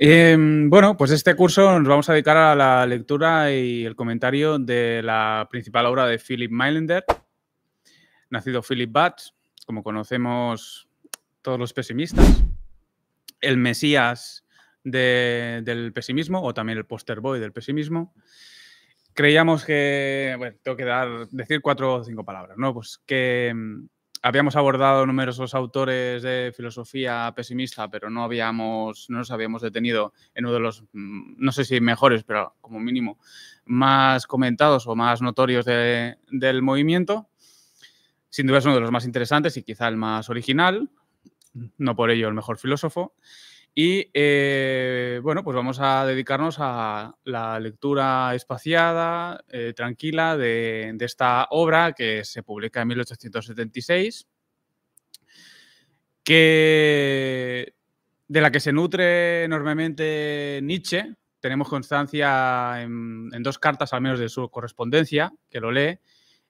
Bueno, pues este curso nos vamos a dedicar a la lectura y el comentario de la principal obra de Philip Mailander, nacido Philip Batts, como conocemos todos los pesimistas, el mesías del pesimismo o también el poster boy del pesimismo. Creíamos que, bueno, tengo que decir 4 o 5 palabras, ¿no? Pues que habíamos abordado numerosos autores de filosofía pesimista, pero no nos habíamos detenido en uno de los, no sé si mejores, pero como mínimo más comentados o más notorios del movimiento. Sin duda es uno de los más interesantes y quizá el más original, no por ello el mejor filósofo. Y bueno, pues vamos a dedicarnos a la lectura espaciada, tranquila, de esta obra que se publica en 1876, de la que se nutre enormemente Nietzsche. Tenemos constancia en 2 cartas, al menos, de su correspondencia, que lo lee.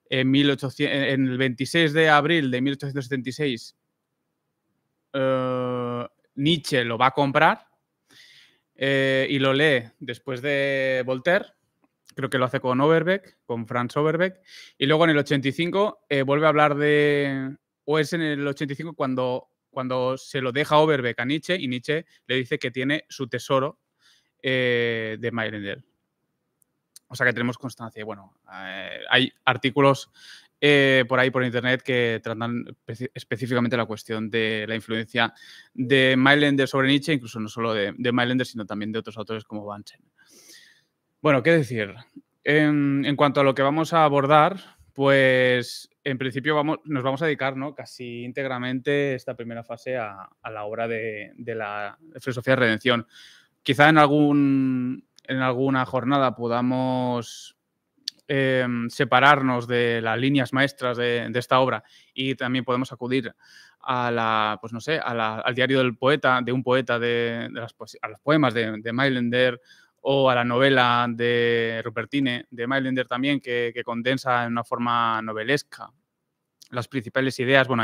En el 26 de abril de 1876, Nietzsche lo va a comprar y lo lee después de Voltaire. Creo que lo hace con Overbeck, con Franz Overbeck. Y luego en el 85 vuelve a hablar o es en el 85 cuando se lo deja Overbeck a Nietzsche y Nietzsche le dice que tiene su tesoro de Mailander. O sea que tenemos constancia. Bueno, hay artículos por ahí por internet que tratan específicamente la cuestión de la influencia de Mailander sobre Nietzsche, incluso no solo de Mailander, sino también de otros autores como Banchen. Bueno, ¿qué decir? En cuanto a lo que vamos a abordar, pues en principio nos vamos a dedicar, ¿no?, casi íntegramente esta primera fase a la obra de la filosofía de redención. Quizá en alguna jornada podamos separarnos de las líneas maestras de esta obra y también podemos acudir a pues no sé, al diario del poeta, de un poeta, a los poemas de Mailander o a la novela de Rupertine de Mailander también, que condensa en una forma novelesca las principales ideas. Bueno,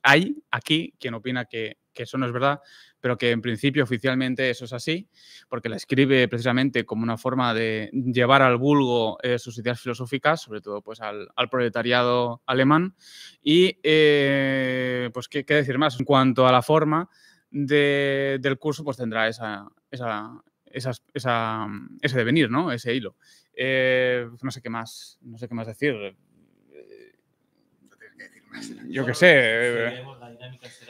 hay aquí quien opina que eso no es verdad, pero que en principio oficialmente eso es así, porque la escribe precisamente como una forma de llevar al vulgo sus ideas filosóficas, sobre todo pues al proletariado alemán. Y pues qué decir más. En cuanto a la forma del curso, pues tendrá ese devenir, ¿no? Ese hilo. No sé qué más decir. Yo qué sé.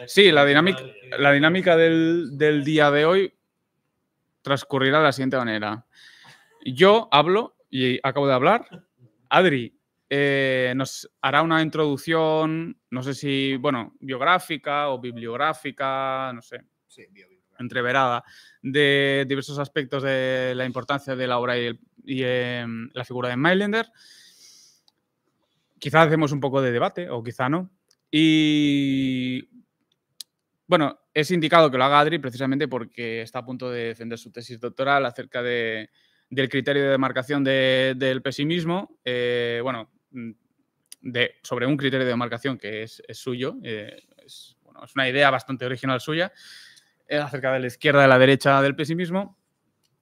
Sí, la dinámica del día de hoy transcurrirá de la siguiente manera. Yo hablo y acabo de hablar. Adri nos hará una introducción, no sé si, bueno, biográfica o bibliográfica, no sé, sí, entreverada, de diversos aspectos de la importancia de la obra y la figura de Mailander. Quizá hacemos un poco de debate o quizá no. Y bueno, es indicado que lo haga Adri precisamente porque está a punto de defender su tesis doctoral acerca del criterio de demarcación del pesimismo. Bueno, sobre un criterio de demarcación que es suyo. Es una idea bastante original suya acerca de la izquierda y la derecha del pesimismo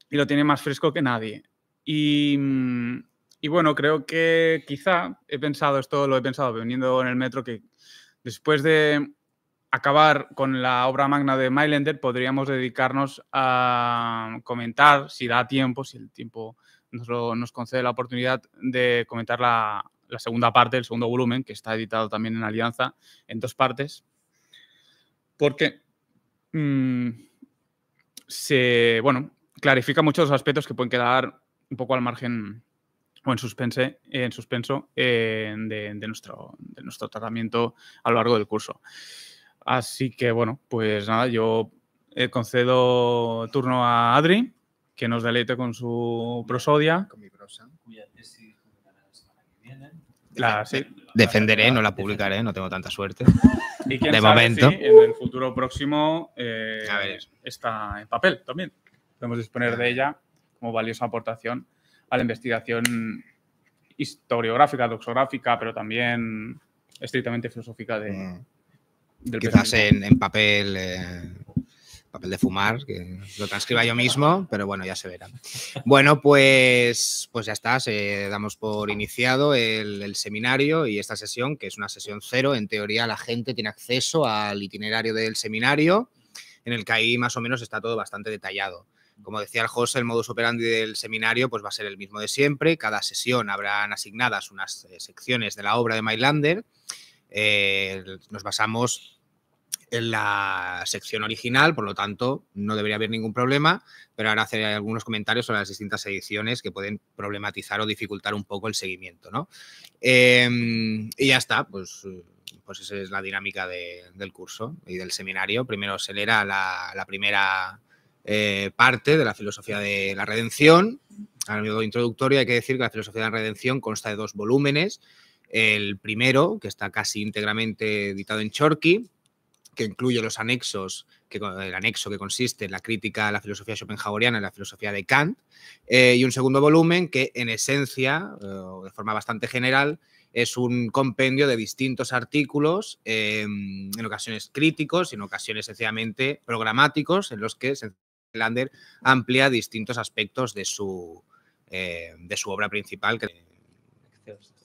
y lo tiene más fresco que nadie. Y bueno, creo que quizá lo he pensado viniendo en el metro, que después de acabar con la obra magna de Mailander podríamos dedicarnos a comentar, si da tiempo, si el tiempo nos concede la oportunidad de comentar la segunda parte, el segundo volumen, que está editado también en Alianza, en 2 partes, porque clarifica muchos aspectos que pueden quedar un poco al margen o en suspenso de nuestro tratamiento a lo largo del curso. Así que, bueno, pues nada, yo concedo turno a Adri, que nos deleite con su prosodia. Con mi prosa. Cuya tesis publicará la semana que viene. Sí. Defenderé, no la publicaré, no tengo tanta suerte. Y quién de sabe momento. Si en el futuro próximo está en papel también. Podemos disponer de ella como valiosa aportación a la investigación historiográfica, doxográfica, pero también estrictamente filosófica del quizás pesimismo. en papel papel de fumar, que lo transcriba yo mismo, pero bueno, ya se verá. Bueno, pues ya está, damos por iniciado el seminario y esta sesión, que es una sesión 0, en teoría la gente tiene acceso al itinerario del seminario, en el que ahí más o menos está todo bastante detallado. Como decía el José, el modus operandi del seminario pues va a ser el mismo de siempre. Cada sesión habrán asignadas unas secciones de la obra de Mailander. Nos basamos en la sección original, por lo tanto, no debería haber ningún problema, pero ahora haré algunos comentarios sobre las distintas ediciones que pueden problematizar o dificultar un poco el seguimiento, ¿no? Y ya está, pues esa es la dinámica del curso y del seminario. Primero se leerá la primera parte de la filosofía de la redención. A nivel introductorio hay que decir que la filosofía de la redención consta de 2 volúmenes. El primero, que está casi íntegramente editado en Chorky, que incluye los anexos, el anexo que consiste en la crítica a la filosofía schopenhaueriana y la filosofía de Kant, y un segundo volumen que en esencia, de forma bastante general, es un compendio de distintos artículos, en ocasiones críticos y en ocasiones sencillamente programáticos, en los que Mailander amplía distintos aspectos de su obra principal, que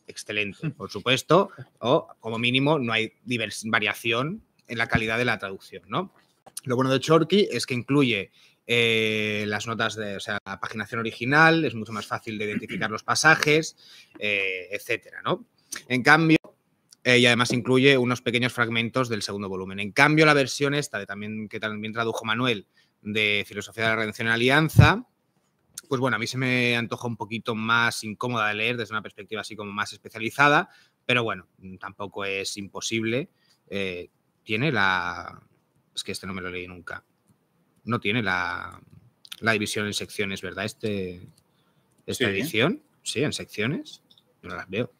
excelente, por supuesto, o como mínimo no hay variación en la calidad de la traducción, ¿no? Lo bueno de Chorky es que incluye las notas la paginación original, es mucho más fácil de identificar los pasajes, etcétera, ¿no? En cambio, y además incluye unos pequeños fragmentos del segundo volumen. En cambio, la versión esta, que también tradujo Manuel, de Filosofía de la Redención en Alianza, pues bueno, a mí se me antoja un poquito más incómoda de leer desde una perspectiva así como más especializada, pero bueno, tampoco es imposible. Tiene la... Es que este no me lo leí nunca. No tiene la división en secciones, ¿verdad? Esta edición. Sí, en secciones. No las veo.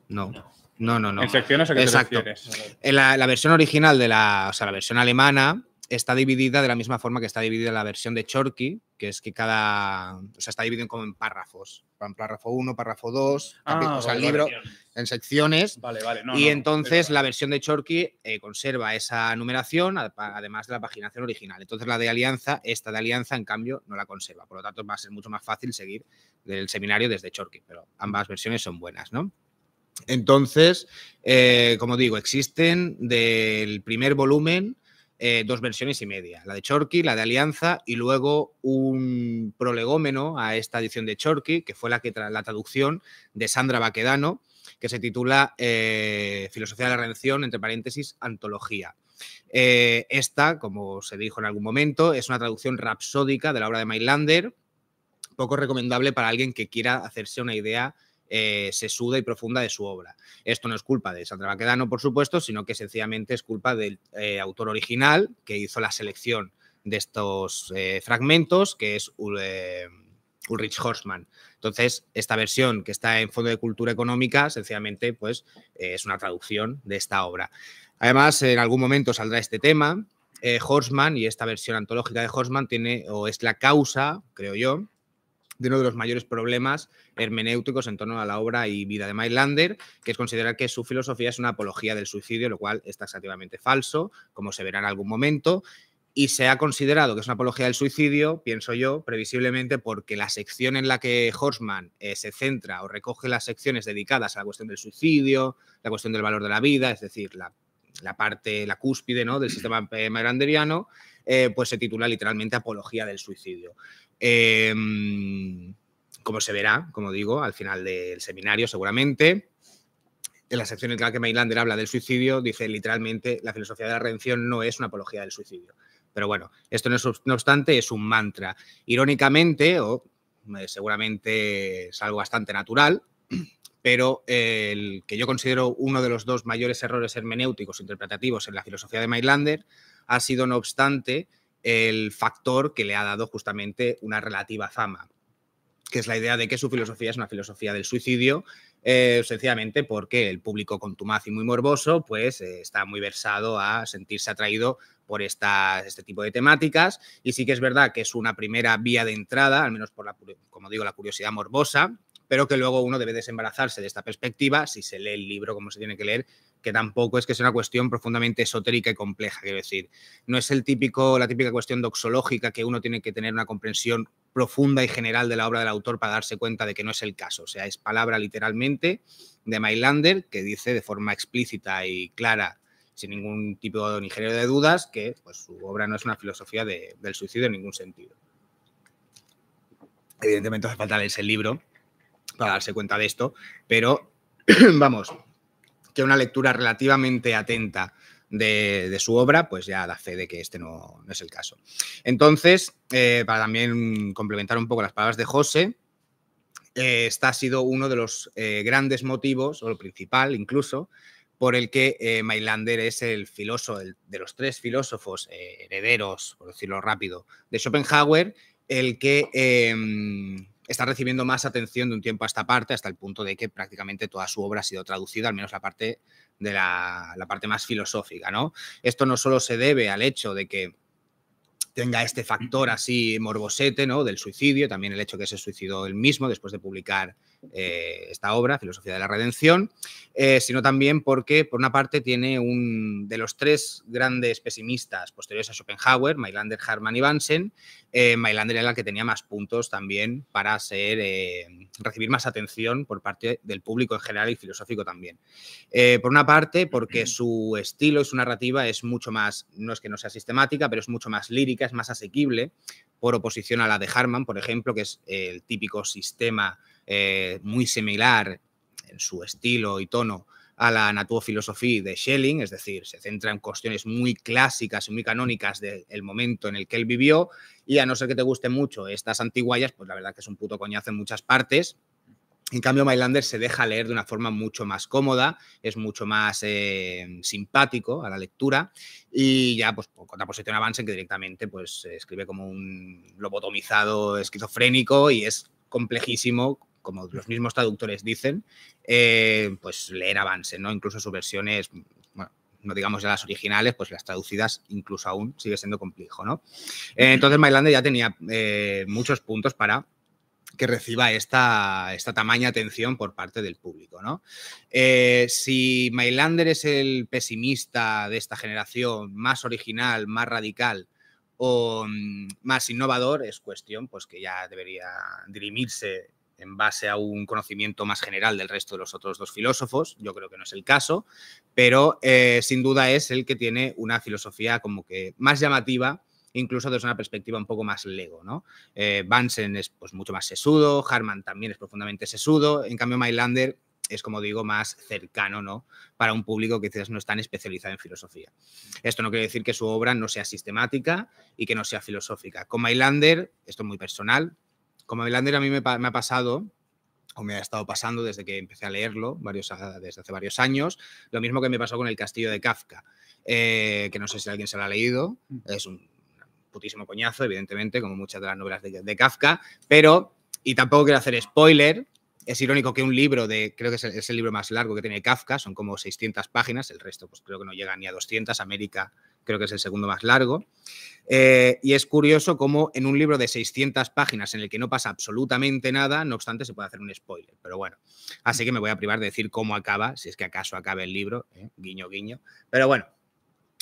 No. ¿En secciones o qué te refieres? En la versión original de la versión alemana está dividida de la misma forma que está dividida la versión de Chorky, que es que está dividido como en párrafos. En párrafo 1, párrafo 2, el libro en secciones. Vale. Entonces la versión de Chorky conserva esa numeración, además de la paginación original. Entonces la de Alianza, esta de Alianza, en cambio, no la conserva. Por lo tanto, va a ser mucho más fácil seguir el seminario desde Chorky, pero ambas versiones son buenas, ¿no? Entonces, como digo, existen del primer volumen 2 versiones y media, la de Chorky, la de Alianza, y luego un prolegómeno a esta edición de Chorky, que fue la traducción de Sandra Baquedano, que se titula Filosofía de la Redención, entre paréntesis, antología. Esta, como se dijo en algún momento, es una traducción rapsódica de la obra de Mailander, poco recomendable para alguien que quiera hacerse una idea sesuda y profunda de su obra. Esto no es culpa de Sandra Baquedano, por supuesto, sino que sencillamente es culpa del autor original que hizo la selección de estos fragmentos, que es Ulrich Horstmann. Entonces, esta versión que está en Fondo de Cultura Económica, sencillamente, pues, es una traducción de esta obra. Además, en algún momento saldrá este tema. Horstmann, y esta versión antológica de Horstmann es la causa, creo yo, de uno de los mayores problemas hermenéuticos en torno a la obra y vida de Mailander, que es considerar que su filosofía es una apología del suicidio, lo cual es taxativamente falso, como se verá en algún momento, y se ha considerado que es una apología del suicidio, pienso yo, previsiblemente porque la sección en la que Horstmann se centra o recoge las secciones dedicadas a la cuestión del suicidio, la cuestión del valor de la vida, es decir, la cúspide, ¿no?, del sistema mailanderiano, pues se titula literalmente Apología del suicidio. Como se verá, como digo, al final del seminario seguramente, en la sección en la que Mailander habla del suicidio, dice literalmente la filosofía de la redención no es una apología del suicidio. Pero bueno, esto no obstante es un mantra. Irónicamente, o seguramente es algo bastante natural, pero el que yo considero uno de los 2 mayores errores hermenéuticos interpretativos en la filosofía de Mailander ha sido, no obstante, el factor que le ha dado justamente una relativa fama, que es la idea de que su filosofía es una filosofía del suicidio, sencillamente porque el público contumaz y muy morboso pues está muy versado a sentirse atraído por este tipo de temáticas, y sí que es verdad que es una primera vía de entrada, al menos por como digo, la curiosidad morbosa, pero que luego uno debe desembarazarse de esta perspectiva si se lee el libro como se tiene que leer que tampoco es que sea una cuestión profundamente esotérica y compleja, quiero decir. No es la típica cuestión doxológica que uno tiene que tener una comprensión profunda y general de la obra del autor para darse cuenta de que no es el caso. O sea, es palabra literalmente de Mailander que dice de forma explícita y clara, sin ningún tipo ni género de dudas, que pues, su obra no es una filosofía del suicidio en ningún sentido. Evidentemente hace falta leerse el libro para darse cuenta de esto, pero vamos, que una lectura relativamente atenta de su obra, pues ya da fe de que este no es el caso. Entonces, para también complementar un poco las palabras de José, este ha sido uno de los grandes motivos, o el principal incluso, por el que Mailander es el filósofo, de los tres filósofos herederos, por decirlo rápido, de Schopenhauer, el que está recibiendo más atención de un tiempo a esta parte, hasta el punto de que prácticamente toda su obra ha sido traducida, al menos la parte de la parte más filosófica, ¿no? Esto no solo se debe al hecho de que tenga este factor así morbosete, ¿no? Del suicidio, también el hecho que se suicidó él mismo después de publicar esta obra, Filosofía de la Redención, sino también porque, por una parte, tiene de los tres grandes pesimistas posteriores a Schopenhauer, Mailander, Harman y Bunsen, Mailander era el que tenía más puntos también para recibir más atención por parte del público en general y filosófico también. Por una parte, porque su estilo y su narrativa es mucho más, no es que no sea sistemática, pero es mucho más lírica, es más asequible, por oposición a la de Harman, por ejemplo, que es el típico sistema muy similar en su estilo y tono a la Naturphilosophie de Schelling, es decir, se centra en cuestiones muy clásicas y muy canónicas del momento en el que él vivió, y a no ser que te gusten mucho estas antiguallas, pues la verdad que es un puto coñazo en muchas partes. En cambio, Mailander se deja leer de una forma mucho más cómoda, es mucho más simpático a la lectura, y ya pues con contraposición a Bunsen, que directamente pues escribe como un lobotomizado esquizofrénico y es complejísimo, como los mismos traductores dicen, pues leer a Bunsen, ¿no? Incluso sus versiones, bueno, no digamos ya las originales, pues las traducidas incluso aún sigue siendo complejo, ¿no? Entonces Mailander ya tenía muchos puntos para que reciba esta tamaña atención por parte del público, ¿no? Si Mailander es el pesimista de esta generación, más original, más radical o más innovador, es cuestión pues, que ya debería dirimirse en base a un conocimiento más general del resto de los otros dos filósofos. Yo creo que no es el caso, pero sin duda es el que tiene una filosofía como que más llamativa, incluso desde una perspectiva un poco más lego, ¿no? Bunsen es pues, mucho más sesudo, Harman también es profundamente sesudo, en cambio Mailander es, como digo, más cercano, ¿no? Para un público que quizás no es tan especializado en filosofía. Esto no quiere decir que su obra no sea sistemática y que no sea filosófica. Con Mailander, esto es muy personal, con Mailander a mí me ha pasado, o me ha estado pasando desde que empecé a leerlo, desde hace varios años, lo mismo que me pasó con El castillo de Kafka, que no sé si alguien se lo ha leído, es un putísimo coñazo, evidentemente, como muchas de las novelas de Kafka, pero, y tampoco quiero hacer spoiler, es irónico que un libro creo que es el libro más largo que tiene Kafka, son como 600 páginas, el resto pues creo que no llega ni a 200, América creo que es el segundo más largo, y es curioso cómo en un libro de 600 páginas en el que no pasa absolutamente nada, no obstante se puede hacer un spoiler, pero bueno, así que me voy a privar de decir cómo acaba, si es que acaso acaba el libro, guiño, guiño, pero bueno.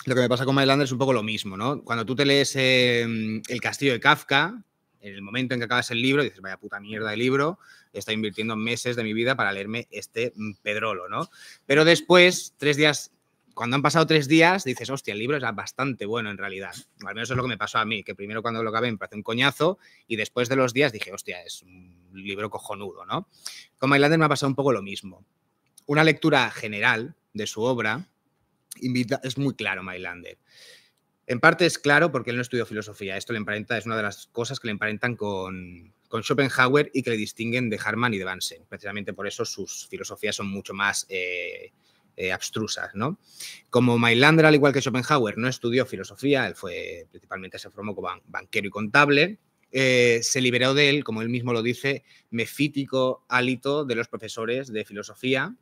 Lo que me pasa con Mailander es un poco lo mismo, ¿no? Cuando tú te lees El castillo de Kafka, en el momento en que acabas el libro, dices, vaya puta mierda de libro, estoy invirtiendo meses de mi vida para leerme este pedrolo, ¿no? Pero después, 3 días, cuando han pasado 3 días, dices, hostia, el libro es bastante bueno en realidad. Al menos eso es lo que me pasó a mí, que primero cuando lo acabé me pareció un coñazo y después de los días dije, hostia, es un libro cojonudo, ¿no? Con Mailander me ha pasado un poco lo mismo. Una lectura general de su obra es muy claro Mailander. En parte es claro porque él no estudió filosofía. Esto le emparenta, es una de las cosas que le emparentan con Schopenhauer y que le distinguen de Harman y de Bunsen. Precisamente por eso sus filosofías son mucho más abstrusas, ¿no? Como Mailander, al igual que Schopenhauer, no estudió filosofía, él principalmente se formó como banquero y contable, se liberó de él, como él mismo lo dice, mefítico hálito de los profesores de filosofía,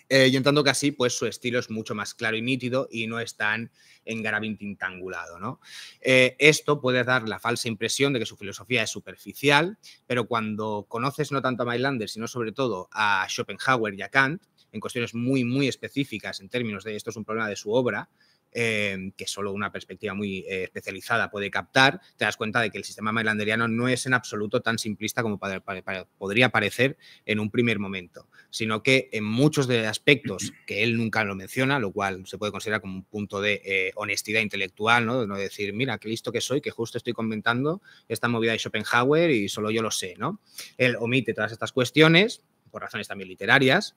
y en tanto que así, pues su estilo es mucho más claro y nítido y no es tan engarabintintangulado, ¿no? Esto puede dar la falsa impresión de que su filosofía es superficial, pero cuando conoces no tanto a Mailander, sino sobre todo a Schopenhauer y a Kant, en cuestiones muy, muy específicas en términos de esto es un problema de su obra, que solo una perspectiva muy especializada puede captar, te das cuenta de que el sistema mailanderiano no es en absoluto tan simplista como podría parecer en un primer momento, sino que en muchos de aspectos que él nunca lo menciona, lo cual se puede considerar como un punto de honestidad intelectual, ¿no? De no decir, mira, qué listo que soy, que justo estoy comentando esta movida de Schopenhauer y solo yo lo sé, ¿no? Él omite todas estas cuestiones, por razones también literarias,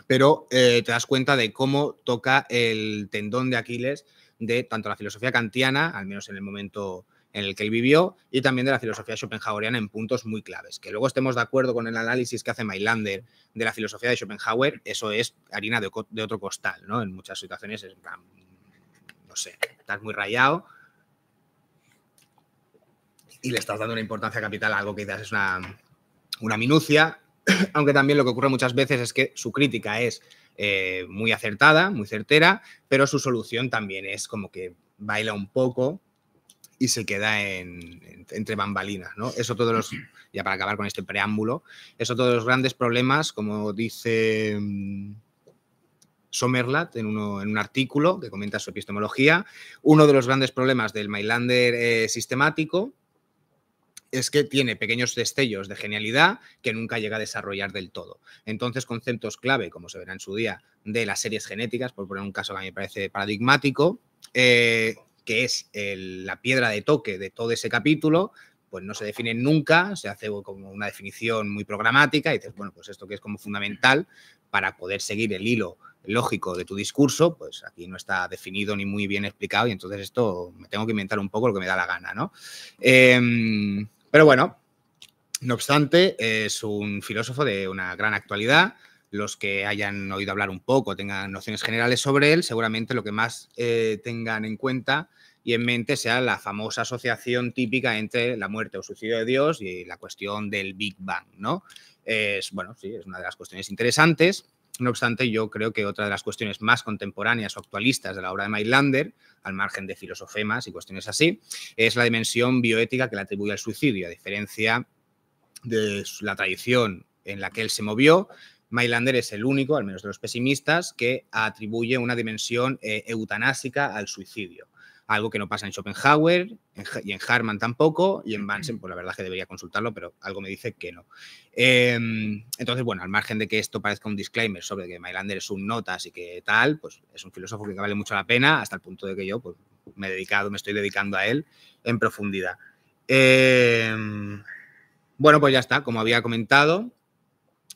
pero te das cuenta de cómo toca el tendón de Aquiles de tanto la filosofía kantiana, al menos en el momento en el que él vivió, y también de la filosofía schopenhaueriana en puntos muy claves. Que luego estemos de acuerdo con el análisis que hace Mailander de la filosofía de Schopenhauer, eso es harina de otro costal, ¿no? En muchas situaciones es, no sé, estás muy rayado y le estás dando una importancia capital a algo que quizás es una minucia, aunque también lo que ocurre muchas veces es que su crítica es muy acertada, muy certera, pero su solución también es como que baila un poco y se queda entre bambalinas, ¿no? Eso todos los, ya para acabar con este preámbulo, eso todos los grandes problemas, como dice Sommerlath en un artículo que comenta su epistemología, uno de los grandes problemas del Mailander sistemático es que tiene pequeños destellos de genialidad que nunca llega a desarrollar del todo. Entonces, conceptos clave, como se verá en su día, de las series genéticas, por poner un caso que a mí me parece paradigmático, que es la piedra de toque de todo ese capítulo, pues no se define nunca, se hace como una definición muy programática y dices, bueno, pues esto que es como fundamental para poder seguir el hilo lógico de tu discurso, pues aquí no está definido ni muy bien explicado y entonces esto me tengo que inventar un poco lo que me da la gana, ¿no? Pero bueno, no obstante, es un filósofo de una gran actualidad. Los que hayan oído hablar un poco, tengan nociones generales sobre él, seguramente lo que más tengan en cuenta y en mente sea la famosa asociación típica entre la muerte o suicidio de Dios y la cuestión del Big Bang, ¿no? Bueno, sí, es una de las cuestiones interesantes. No obstante, yo creo que otra de las cuestiones más contemporáneas o actualistas de la obra de Mailander, al margen de filosofemas y cuestiones así, es la dimensión bioética que le atribuye al suicidio. A diferencia de la tradición en la que él se movió, Mailander es el único, al menos de los pesimistas, que atribuye una dimensión eutanásica al suicidio. Algo que no pasa en Schopenhauer y en Harman tampoco, y en Bunsen, pues la verdad es que debería consultarlo, pero algo me dice que no. Entonces, bueno, al margen de que esto parezca un disclaimer sobre que Mailander es un notas y que tal, pues es un filósofo que vale mucho la pena, hasta el punto de que yo pues, me estoy dedicando a él en profundidad. Bueno, pues ya está, como había comentado,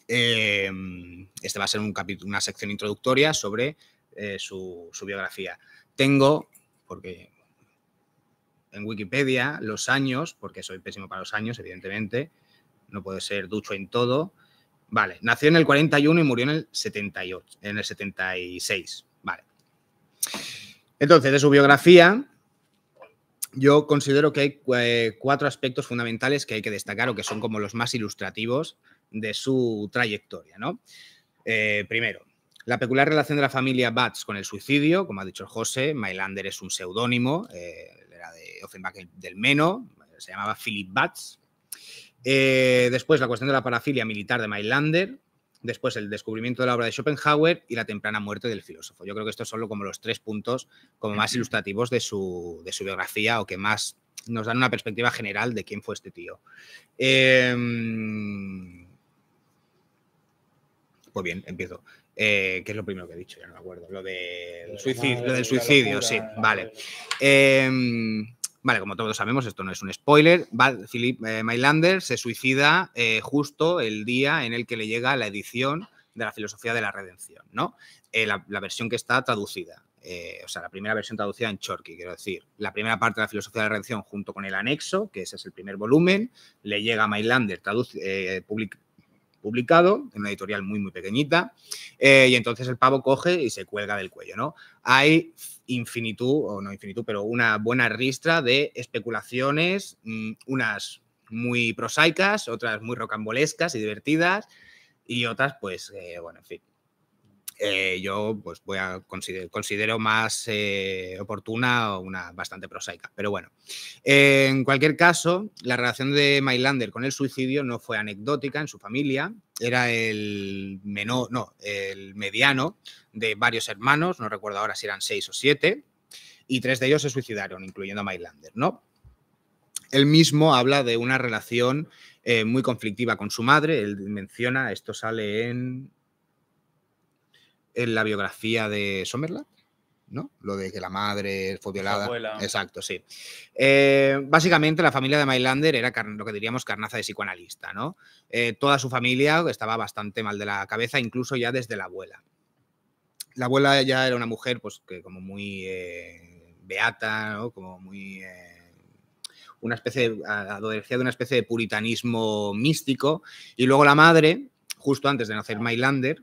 este va a ser una sección introductoria sobre su biografía. Tengo, porque en Wikipedia, los años, porque soy pésimo para los años, evidentemente, no puedo ser ducho en todo. Vale, nació en el 41 y murió en el 78, en el 76. Vale. Entonces, de su biografía, yo considero que hay 4 aspectos fundamentales que hay que destacar o que son como los más ilustrativos de su trayectoria, ¿no? Primero, la peculiar relación de la familia Batz con el suicidio, como ha dicho José, Mailander es un seudónimo, era de Offenbach del Meno, se llamaba Philip Batz. Después, la cuestión de la parafilia militar de Mailander. Después, el descubrimiento de la obra de Schopenhauer y la temprana muerte del filósofo. Yo creo que estos son como los 3 puntos como más ilustrativos de su biografía o que más nos dan una perspectiva general de quién fue este tío. Pues bien, empiezo. ¿Qué es lo primero que he dicho? Ya no me acuerdo. Lo del suicidio, sí, vale. Vale, como todos sabemos, esto no es un spoiler. Philip Mailander se suicida justo el día en el que le llega la edición de la filosofía de la redención, ¿no? La versión que está traducida. O sea, la primera versión traducida en Chorky, quiero decir. La primera parte de la filosofía de la redención junto con el anexo, que ese es el primer volumen, le llega a Mailander publicado en una editorial muy, muy pequeñita, y entonces el pavo coge y se cuelga del cuello, ¿no? Hay infinitud, o no infinitud, pero una buena ristra de especulaciones, unas muy prosaicas, otras muy rocambolescas y divertidas, y otras, pues, bueno, en fin. Yo pues considero más oportuna una bastante prosaica, pero bueno. En cualquier caso, la relación de Mailander con el suicidio no fue anecdótica en su familia, era el menor, no, el mediano de varios hermanos, no recuerdo ahora si eran 6 o 7, y 3 de ellos se suicidaron, incluyendo a Mailander, ¿no? Él mismo habla de una relación muy conflictiva con su madre. Él menciona, esto sale en la biografía de Summerland, ¿no? Lo de que la madre fue violada. Exacto, sí. Básicamente la familia de Mailander era lo que diríamos carnaza de psicoanalista, ¿no? Toda su familia estaba bastante mal de la cabeza, incluso ya desde la abuela. La abuela ya era una mujer pues que como muy beata, ¿no? Como muy adolecía de una especie de puritanismo místico, y luego la madre, justo antes de nacer Mailander,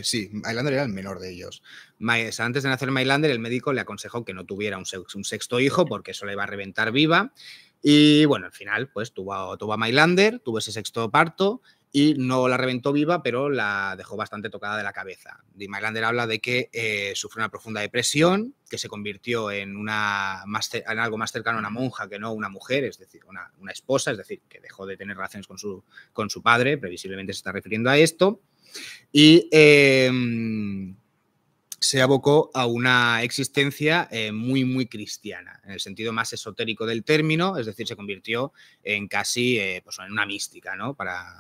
sí, Mailander era el menor de ellos. Antes de nacer Mailander, el médico le aconsejó que no tuviera un sexto hijo porque eso le iba a reventar viva. Y bueno, al final, pues tuvo a Mailander, tuvo ese sexto parto y no la reventó viva, pero la dejó bastante tocada de la cabeza. Y Mailander habla de que sufrió una profunda depresión, que se convirtió en algo más cercano a una monja que no una mujer, es decir, una esposa, es decir, que dejó de tener relaciones con su padre, previsiblemente se está refiriendo a esto. Y se abocó a una existencia muy, muy cristiana, en el sentido más esotérico del término, es decir, se convirtió en casi pues en una mística, ¿no?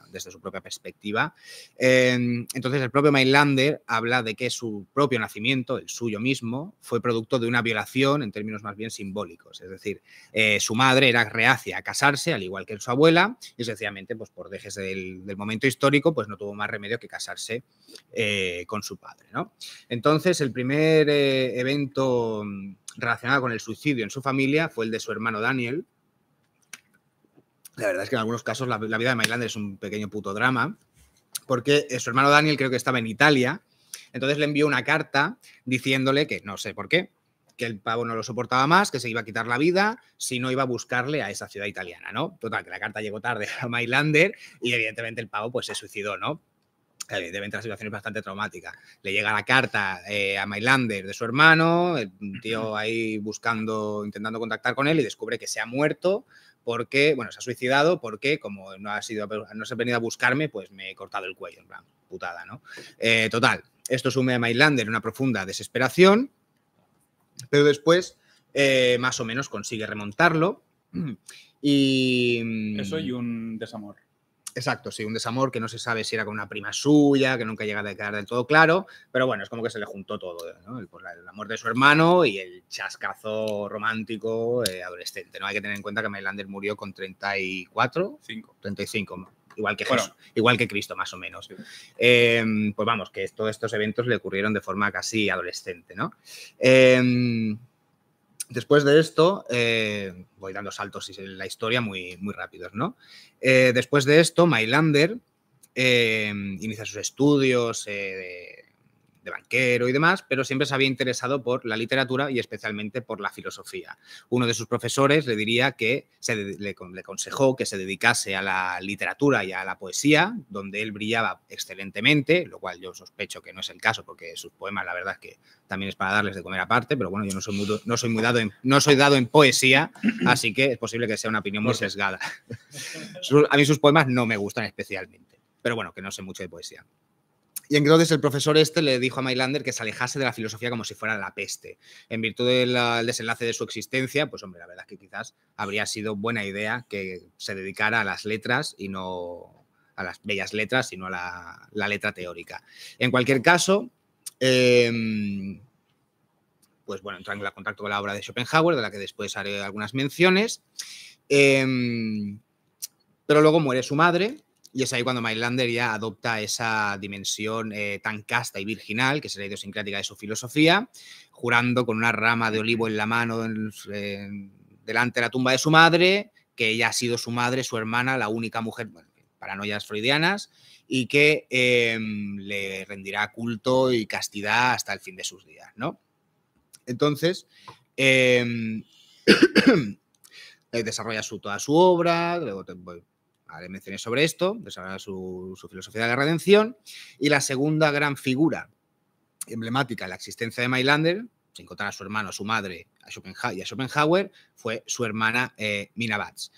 Desde su propia perspectiva. Entonces, el propio Mailander habla de que su propio nacimiento, el suyo mismo, fue producto de una violación en términos más bien simbólicos, es decir, su madre era reacia a casarse, al igual que su abuela, y sencillamente, pues por dejes del momento histórico, pues no tuvo más remedio que casarse con su padre, ¿no? Entonces, el primer evento relacionado con el suicidio en su familia fue el de su hermano Daniel. La verdad es que en algunos casos la vida de Mailander es un pequeño puto drama, porque su hermano Daniel creo que estaba en Italia, entonces le envió una carta diciéndole que, no sé por qué, que el pavo no lo soportaba más, que se iba a quitar la vida si no iba a buscarle a esa ciudad italiana, ¿no? Total, que la carta llegó tarde a Mailander y evidentemente el pavo pues se suicidó, ¿no? Evidentemente la situación es bastante traumática. Le llega la carta a Mailander de su hermano, el tío ahí intentando contactar con él, y descubre que se ha muerto porque, bueno, se ha suicidado porque como no se ha venido a buscarme, pues me he cortado el cuello, en plan, putada, ¿no? Total, esto sume a Mailander en una profunda desesperación, pero después más o menos consigue remontarlo y... Eso y un desamor. Exacto, sí, un desamor que no se sabe si era con una prima suya, que nunca llega a quedar del todo claro, pero bueno, es como que se le juntó todo, ¿no? El amor de su hermano y el chascazo romántico adolescente, ¿no? Hay que tener en cuenta que Mailander murió con 34, 35, igual que Cristo, más o menos. Sí. Pues vamos, que todos estos eventos le ocurrieron de forma casi adolescente, ¿no? Después de esto, voy dando saltos en la historia muy, muy rápidos, ¿no? Después de esto, Mailander inicia sus estudios de banquero y demás, pero siempre se había interesado por la literatura y especialmente por la filosofía. Uno de sus profesores le diría que le aconsejó que se dedicase a la literatura y a la poesía, donde él brillaba excelentemente, lo cual yo sospecho que no es el caso, porque sus poemas, la verdad es que también es para darles de comer aparte, pero bueno, yo no soy dado en poesía, así que es posible que sea una opinión muy sesgada. A mí sus poemas no me gustan especialmente, pero bueno, que no sé mucho de poesía. Y entonces el profesor le dijo a Mailander que se alejase de la filosofía como si fuera la peste. En virtud del desenlace de su existencia, pues hombre, la verdad es que quizás habría sido buena idea que se dedicara a las letras y no a las bellas letras, sino a la letra teórica. En cualquier caso, pues bueno, entra en contacto con la obra de Schopenhauer, de la que después haré algunas menciones. Pero luego muere su madre. Y es ahí cuando Mailander ya adopta esa dimensión tan casta y virginal, que es la idiosincrática de su filosofía, jurando con una rama de olivo en la mano delante de la tumba de su madre, que ella ha sido su madre, su hermana, la única mujer, bueno, paranoias freudianas, y que le rendirá culto y castidad hasta el fin de sus días, ¿no? Entonces, desarrolla toda su obra, luego haré menciones sobre esto, desarrolla su filosofía de la redención, y la segunda gran figura emblemática de la existencia de Mailander, sin contar a su hermano, a su madre y a Schopenhauer, fue su hermana Mina Batz.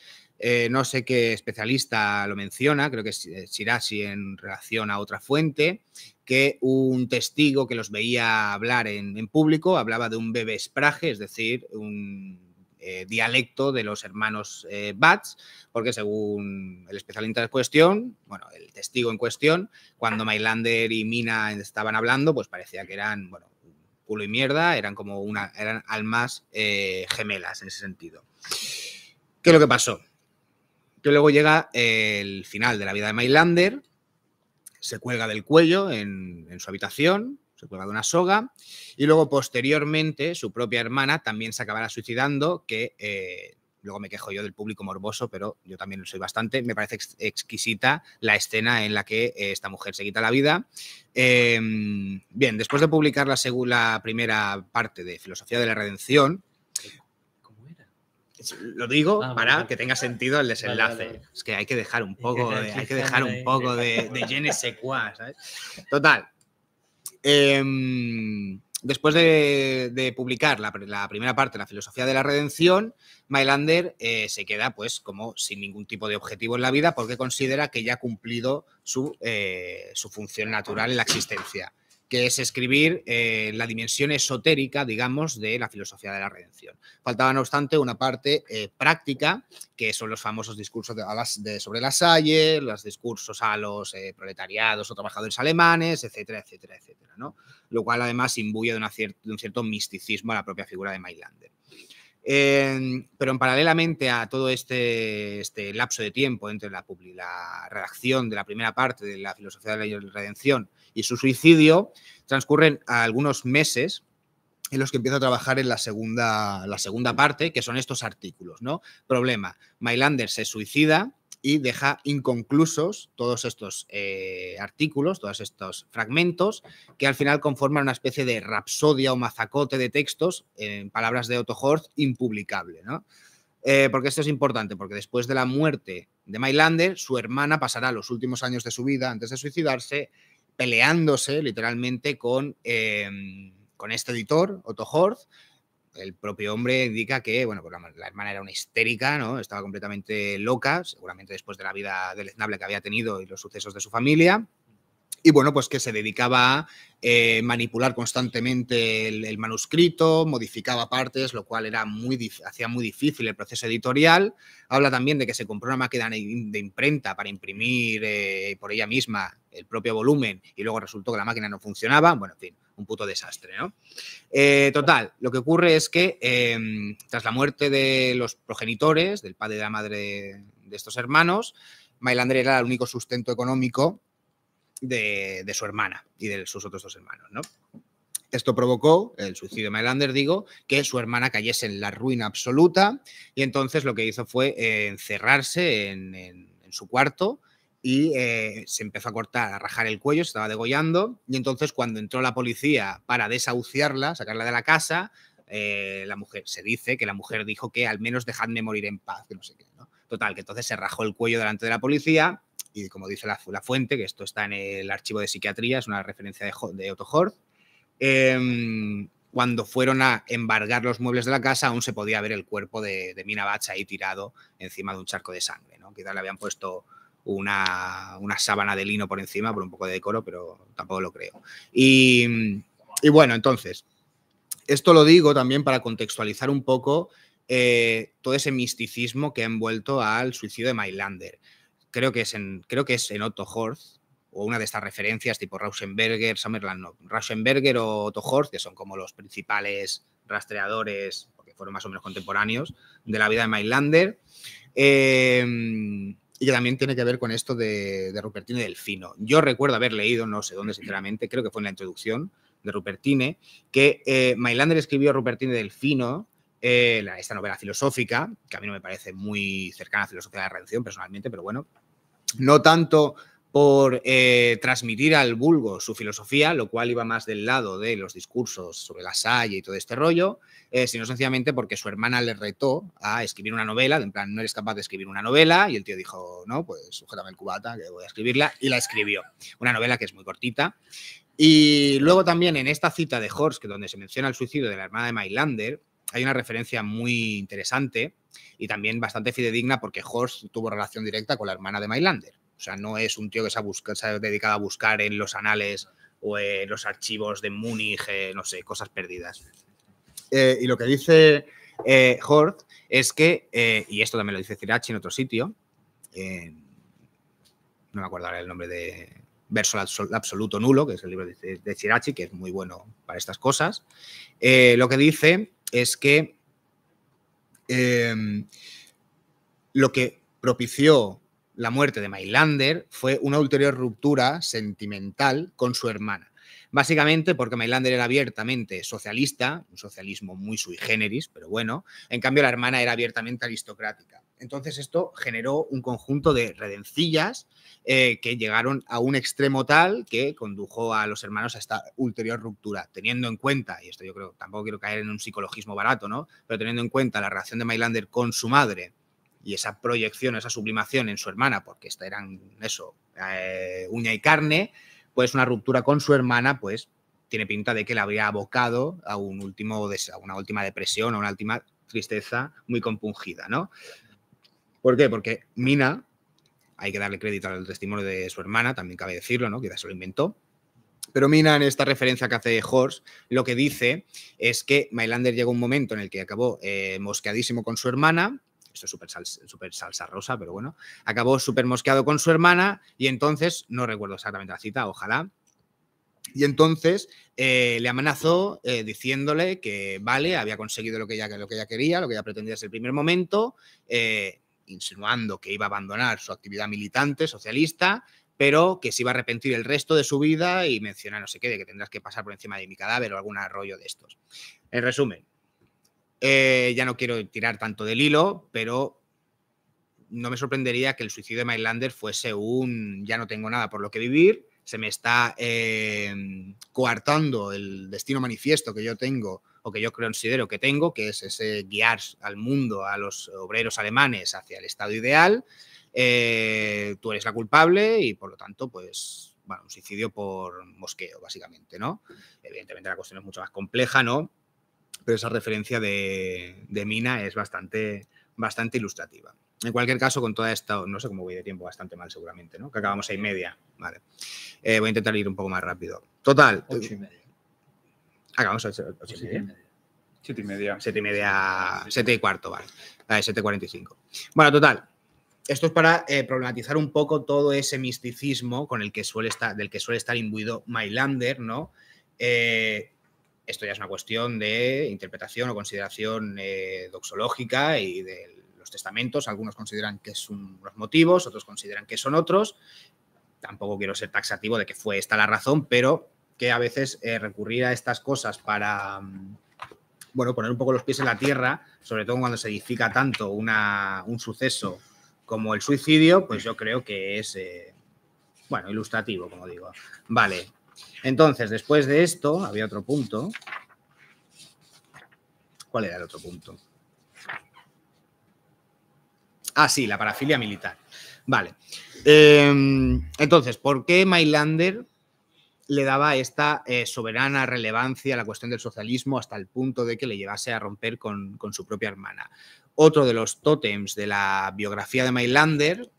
No sé qué especialista lo menciona, creo que es Shirazi en relación a otra fuente, que un testigo que los veía hablar en público hablaba de un bebespraje, es decir, un dialecto de los hermanos Bats, porque según el especialista en cuestión, bueno, el testigo en cuestión, cuando Mailander y Mina estaban hablando, pues parecía que eran, bueno, culo y mierda, eran como eran almas gemelas en ese sentido. ¿Qué es lo que pasó? Que luego llega el final de la vida de Mailander, se cuelga del cuello en su habitación, se cuelga de una soga, y luego posteriormente su propia hermana también se acabará suicidando, que luego me quejo yo del público morboso, pero yo también lo soy bastante. Me parece exquisita la escena en la que esta mujer se quita la vida. Bien, después de publicar la primera parte de Filosofía de la Redención, lo digo para que tenga sentido el desenlace. Vale. Es que hay que dejar un poco de, de je ne sais quoi, ¿sabes? Total. Después de publicar la primera parte de la Filosofía de la Redención, Mailander se queda pues como sin ningún tipo de objetivo en la vida porque considera que ya ha cumplido su función natural en la existencia, que es escribir la dimensión esotérica, digamos, de la Filosofía de la Redención. Faltaba, no obstante, una parte práctica, que son los famosos discursos sobre la Salle, los discursos a los proletariados o trabajadores alemanes, etcétera, etcétera, etcétera, ¿no? Lo cual, además, imbuye de un cierto misticismo a la propia figura de Mailander. Pero paralelamente a todo este lapso de tiempo entre la redacción de la primera parte de la Filosofía de la Redención y su suicidio, transcurren algunos meses en los que empieza a trabajar en la segunda parte, que son estos artículos, ¿no? Problema, Mailander se suicida y deja inconclusos todos estos artículos, todos estos fragmentos, que al final conforman una especie de rapsodia o mazacote de textos, en palabras de Otto Horth, impublicable, ¿no? Porque esto es importante, porque después de la muerte de Mailander, su hermana pasará los últimos años de su vida, antes de suicidarse, peleándose literalmente con este editor, Otto Horth. El propio hombre indica que, bueno, pues la hermana era una histérica, ¿no? Estaba completamente loca, seguramente después de la vida deleznable que había tenido y los sucesos de su familia. Y bueno, pues que se dedicaba a manipular constantemente el manuscrito, modificaba partes, lo cual hacía muy difícil el proceso editorial. Habla también de que se compró una máquina de imprenta para imprimir por ella misma el propio volumen y luego resultó que la máquina no funcionaba. Bueno, en fin, un puto desastre, ¿no? Total, lo que ocurre es que tras la muerte de los progenitores, del padre y de la madre de estos hermanos, Mailander era el único sustento económico de su hermana y de sus otros dos hermanos, ¿no? Esto provocó, el suicidio de Mailander, digo, que su hermana cayese en la ruina absoluta y entonces lo que hizo fue encerrarse en su cuarto y se empezó a cortar, a rajar el cuello, se estaba degollando y entonces cuando entró la policía para desahuciarla, sacarla de la casa, la mujer, se dice que la mujer dijo que al menos dejadme morir en paz, que no sé qué, ¿no? Total, que entonces se rajó el cuello delante de la policía. Y como dice la fuente, que esto está en el archivo de psiquiatría, es una referencia de Otto Horth, cuando fueron a embargar los muebles de la casa aún se podía ver el cuerpo de Mina Bats ahí tirado encima de un charco de sangre, ¿no? Quizás le habían puesto una sábana de lino por encima por un poco de decoro, pero tampoco lo creo. Y bueno, entonces, esto lo digo también para contextualizar un poco todo ese misticismo que ha envuelto al suicidio de Mailander. Creo que es en Otto Horth, o una de estas referencias tipo Rauschenberger, Rauschenberger o Otto Horth, que son como los principales rastreadores, porque fueron más o menos contemporáneos, de la vida de Mailander. Y que también tiene que ver con esto de Rupertine Delfino. Yo recuerdo haber leído, no sé dónde sinceramente, creo que fue en la introducción de Rupertine, que Mailander escribió a Rupertine Delfino esta novela filosófica, que a mí no me parece muy cercana a la Filosofía de la Redención personalmente, pero bueno, no tanto por transmitir al vulgo su filosofía, lo cual iba más del lado de los discursos sobre la Salle y todo este rollo, sino sencillamente porque su hermana le retó a escribir una novela, en plan, no eres capaz de escribir una novela, y el tío dijo, no, pues sujétame el cubata, que voy a escribirla, y la escribió. Una novela que es muy cortita. Y luego también en esta cita de Horst, donde se menciona el suicidio de la hermana de Mailander, hay una referencia muy interesante y también bastante fidedigna porque Horst tuvo relación directa con la hermana de Mailander. O sea, no es un tío que se ha dedicado a buscar en los anales o en los archivos de Múnich, no sé, cosas perdidas. Y lo que dice Horst es que, y esto también lo dice Cirachi en otro sitio, no me acuerdo ahora el nombre de Verso Absoluto Nulo, que es el libro de Cirachi, que es muy bueno para estas cosas. Lo que dice es que lo que propició la muerte de Mailander fue una ulterior ruptura sentimental con su hermana. Básicamente porque Mailander era abiertamente socialista, un socialismo muy sui generis, pero bueno, en cambio la hermana era abiertamente aristocrática. Entonces esto generó un conjunto de redencillas que llegaron a un extremo tal que condujo a los hermanos a esta ulterior ruptura, teniendo en cuenta, y esto yo creo, tampoco quiero caer en un psicologismo barato, ¿no? Pero teniendo en cuenta la relación de Mailander con su madre y esa proyección, esa sublimación en su hermana, porque esta eran eso, uña y carne, pues una ruptura con su hermana, pues tiene pinta de que la habría abocado a una última depresión, a una última tristeza muy compungida, ¿no? ¿Por qué? Porque Mina, hay que darle crédito al testimonio de su hermana, también cabe decirlo, ¿no? Quizás se lo inventó. Pero Mina, en esta referencia que hace Horst, lo que dice es que Mailander llegó un momento en el que acabó mosqueadísimo con su hermana. Esto es súper salsa rosa, pero bueno. Acabó súper mosqueado con su hermana y entonces, no recuerdo exactamente la cita, ojalá. Y entonces le amenazó diciéndole que, vale, había conseguido lo que ella quería, lo que ella pretendía desde el primer momento, insinuando que iba a abandonar su actividad militante, socialista, pero que se iba a arrepentir el resto de su vida y menciona no sé qué, de que tendrás que pasar por encima de mi cadáver o algún rollo de estos. En resumen, ya no quiero tirar tanto del hilo, pero no me sorprendería que el suicidio de Mailander fuese un ya no tengo nada por lo que vivir, se me está coartando el destino manifiesto que yo tengo o que yo considero que tengo, que es ese guiar al mundo, a los obreros alemanes hacia el estado ideal. Tú eres la culpable y por lo tanto, pues, bueno, un suicidio por mosqueo, básicamente, ¿no? Evidentemente la cuestión es mucho más compleja, ¿no? Pero esa referencia de Mina es bastante ilustrativa. En cualquier caso, con toda esta, no sé cómo voy de tiempo, bastante mal seguramente, ¿no? Que acabamos 6:30, vale. Voy a intentar ir un poco más rápido. Total. 8:30. Acabamos a 8:30. 7:30. 7:30, 7:15, vale. 7:45. Bueno, total. Esto es para problematizar un poco todo ese misticismo con el que del que suele estar imbuido Mailander, ¿no? Esto ya es una cuestión de interpretación o consideración doxológica y de los testamentos. Algunos consideran que son unos motivos, otros consideran que son otros. Tampoco quiero ser taxativo de que fue esta la razón, pero que a veces recurrir a estas cosas para, bueno, poner un poco los pies en la tierra, sobre todo cuando se edifica tanto un suceso como el suicidio, pues yo creo que es, bueno, ilustrativo, como digo. Vale. Entonces, después de esto, había otro punto. ¿Cuál era el otro punto? Ah, sí, la parafilia militar. Vale. Entonces, ¿por qué Mailander le daba esta soberana relevancia a la cuestión del socialismo hasta el punto de que le llevase a romper con su propia hermana? Otro de los tótems de la biografía de Mailander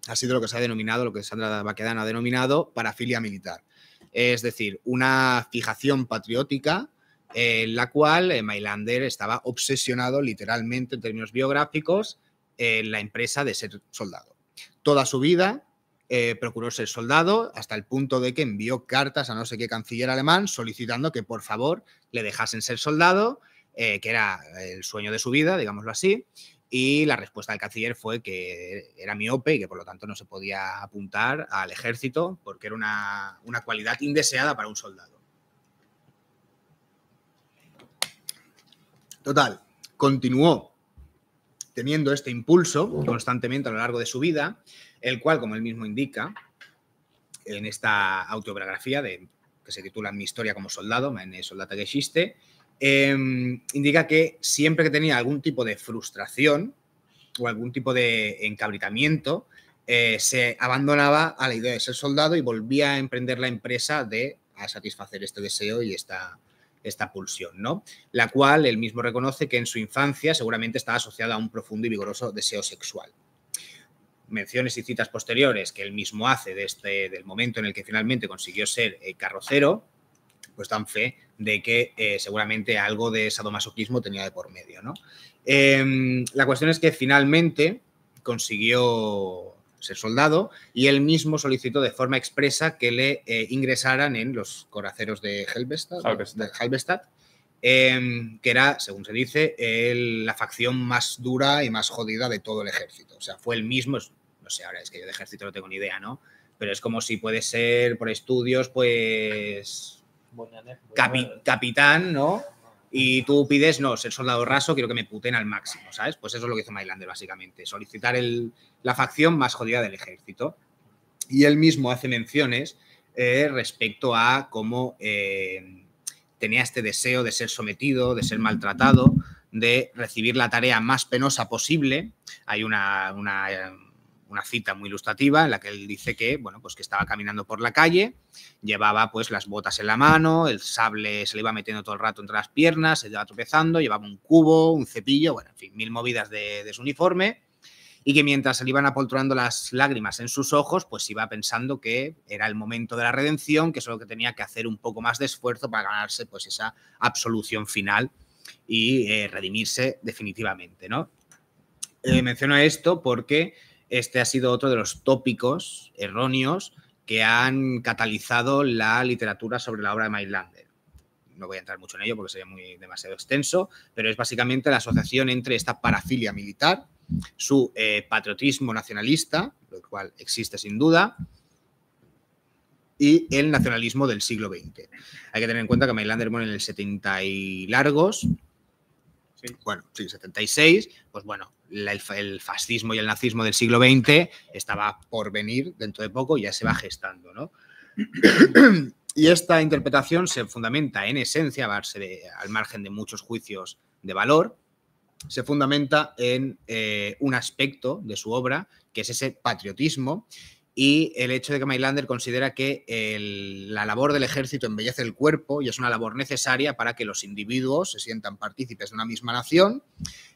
ha sido lo que se ha denominado, lo que Sandra Baquedano ha denominado parafilia militar. Es decir, una fijación patriótica en la cual Mailander estaba obsesionado literalmente en términos biográficos en la empresa de ser soldado. Toda su vida procuró ser soldado hasta el punto de que envió cartas a no sé qué canciller alemán solicitando que por favor le dejasen ser soldado, que era el sueño de su vida, digámoslo así. Y la respuesta del canciller fue que era miope y que por lo tanto no se podía apuntar al ejército porque era una cualidad indeseada para un soldado. Total, continuó teniendo este impulso constantemente a lo largo de su vida, el cual, como él mismo indica en esta autobiografía que se titula Mi historia como soldado, Meine Soldatengeschichte, indica que siempre que tenía algún tipo de frustración o algún tipo de encabritamiento, se abandonaba a la idea de ser soldado y volvía a emprender la empresa a satisfacer este deseo y esta esta pulsión, ¿no? La cual él mismo reconoce que en su infancia seguramente estaba asociada a un profundo y vigoroso deseo sexual. Menciones y citas posteriores que él mismo hace del momento en el que finalmente consiguió ser carrocero, pues dan fe de que seguramente algo de sadomasoquismo tenía de por medio, ¿no? La cuestión es que finalmente consiguió ser soldado y él mismo solicitó de forma expresa que le ingresaran en los coraceros de Halberstadt, que era, según se dice, la facción más dura y más jodida de todo el ejército. O sea, fue el mismo, no sé, ahora es que yo de ejército no tengo ni idea, ¿no? Pero es como si puede ser por estudios, pues... capitán, ¿no? Y tú pides, no, ser soldado raso, quiero que me puten al máximo, ¿sabes? Pues eso es lo que hizo Mailander, básicamente, solicitar la facción más jodida del ejército. Y él mismo hace menciones respecto a cómo tenía este deseo de ser sometido, de ser maltratado, de recibir la tarea más penosa posible. Hay una cita muy ilustrativa en la que él dice que, bueno, pues que estaba caminando por la calle, llevaba pues las botas en la mano, el sable se le iba metiendo todo el rato entre las piernas, se iba tropezando, llevaba un cubo, un cepillo, bueno, en fin, 1000 movidas de su uniforme, y que mientras se le iban apoltronando las lágrimas en sus ojos, pues iba pensando que era el momento de la redención, que solo que tenía que hacer un poco más de esfuerzo para ganarse pues esa absolución final y redimirse definitivamente, ¿no? Menciono esto porque este ha sido otro de los tópicos erróneos que han catalizado la literatura sobre la obra de Mailander. No voy a entrar mucho en ello porque sería demasiado extenso, pero es básicamente la asociación entre esta parafilia militar, su patriotismo nacionalista, lo cual existe sin duda, y el nacionalismo del siglo XX. Hay que tener en cuenta que Mailander muere en el 70 y largos, sí. Bueno, sí, 76, pues bueno, el fascismo y el nazismo del siglo XX estaba por venir dentro de poco y ya se va gestando, ¿no? Y esta interpretación se fundamenta en esencia, al margen de muchos juicios de valor, se fundamenta en un aspecto de su obra, que es ese patriotismo y el hecho de que Mailander considera que la labor del ejército embellece el cuerpo y es una labor necesaria para que los individuos se sientan partícipes de una misma nación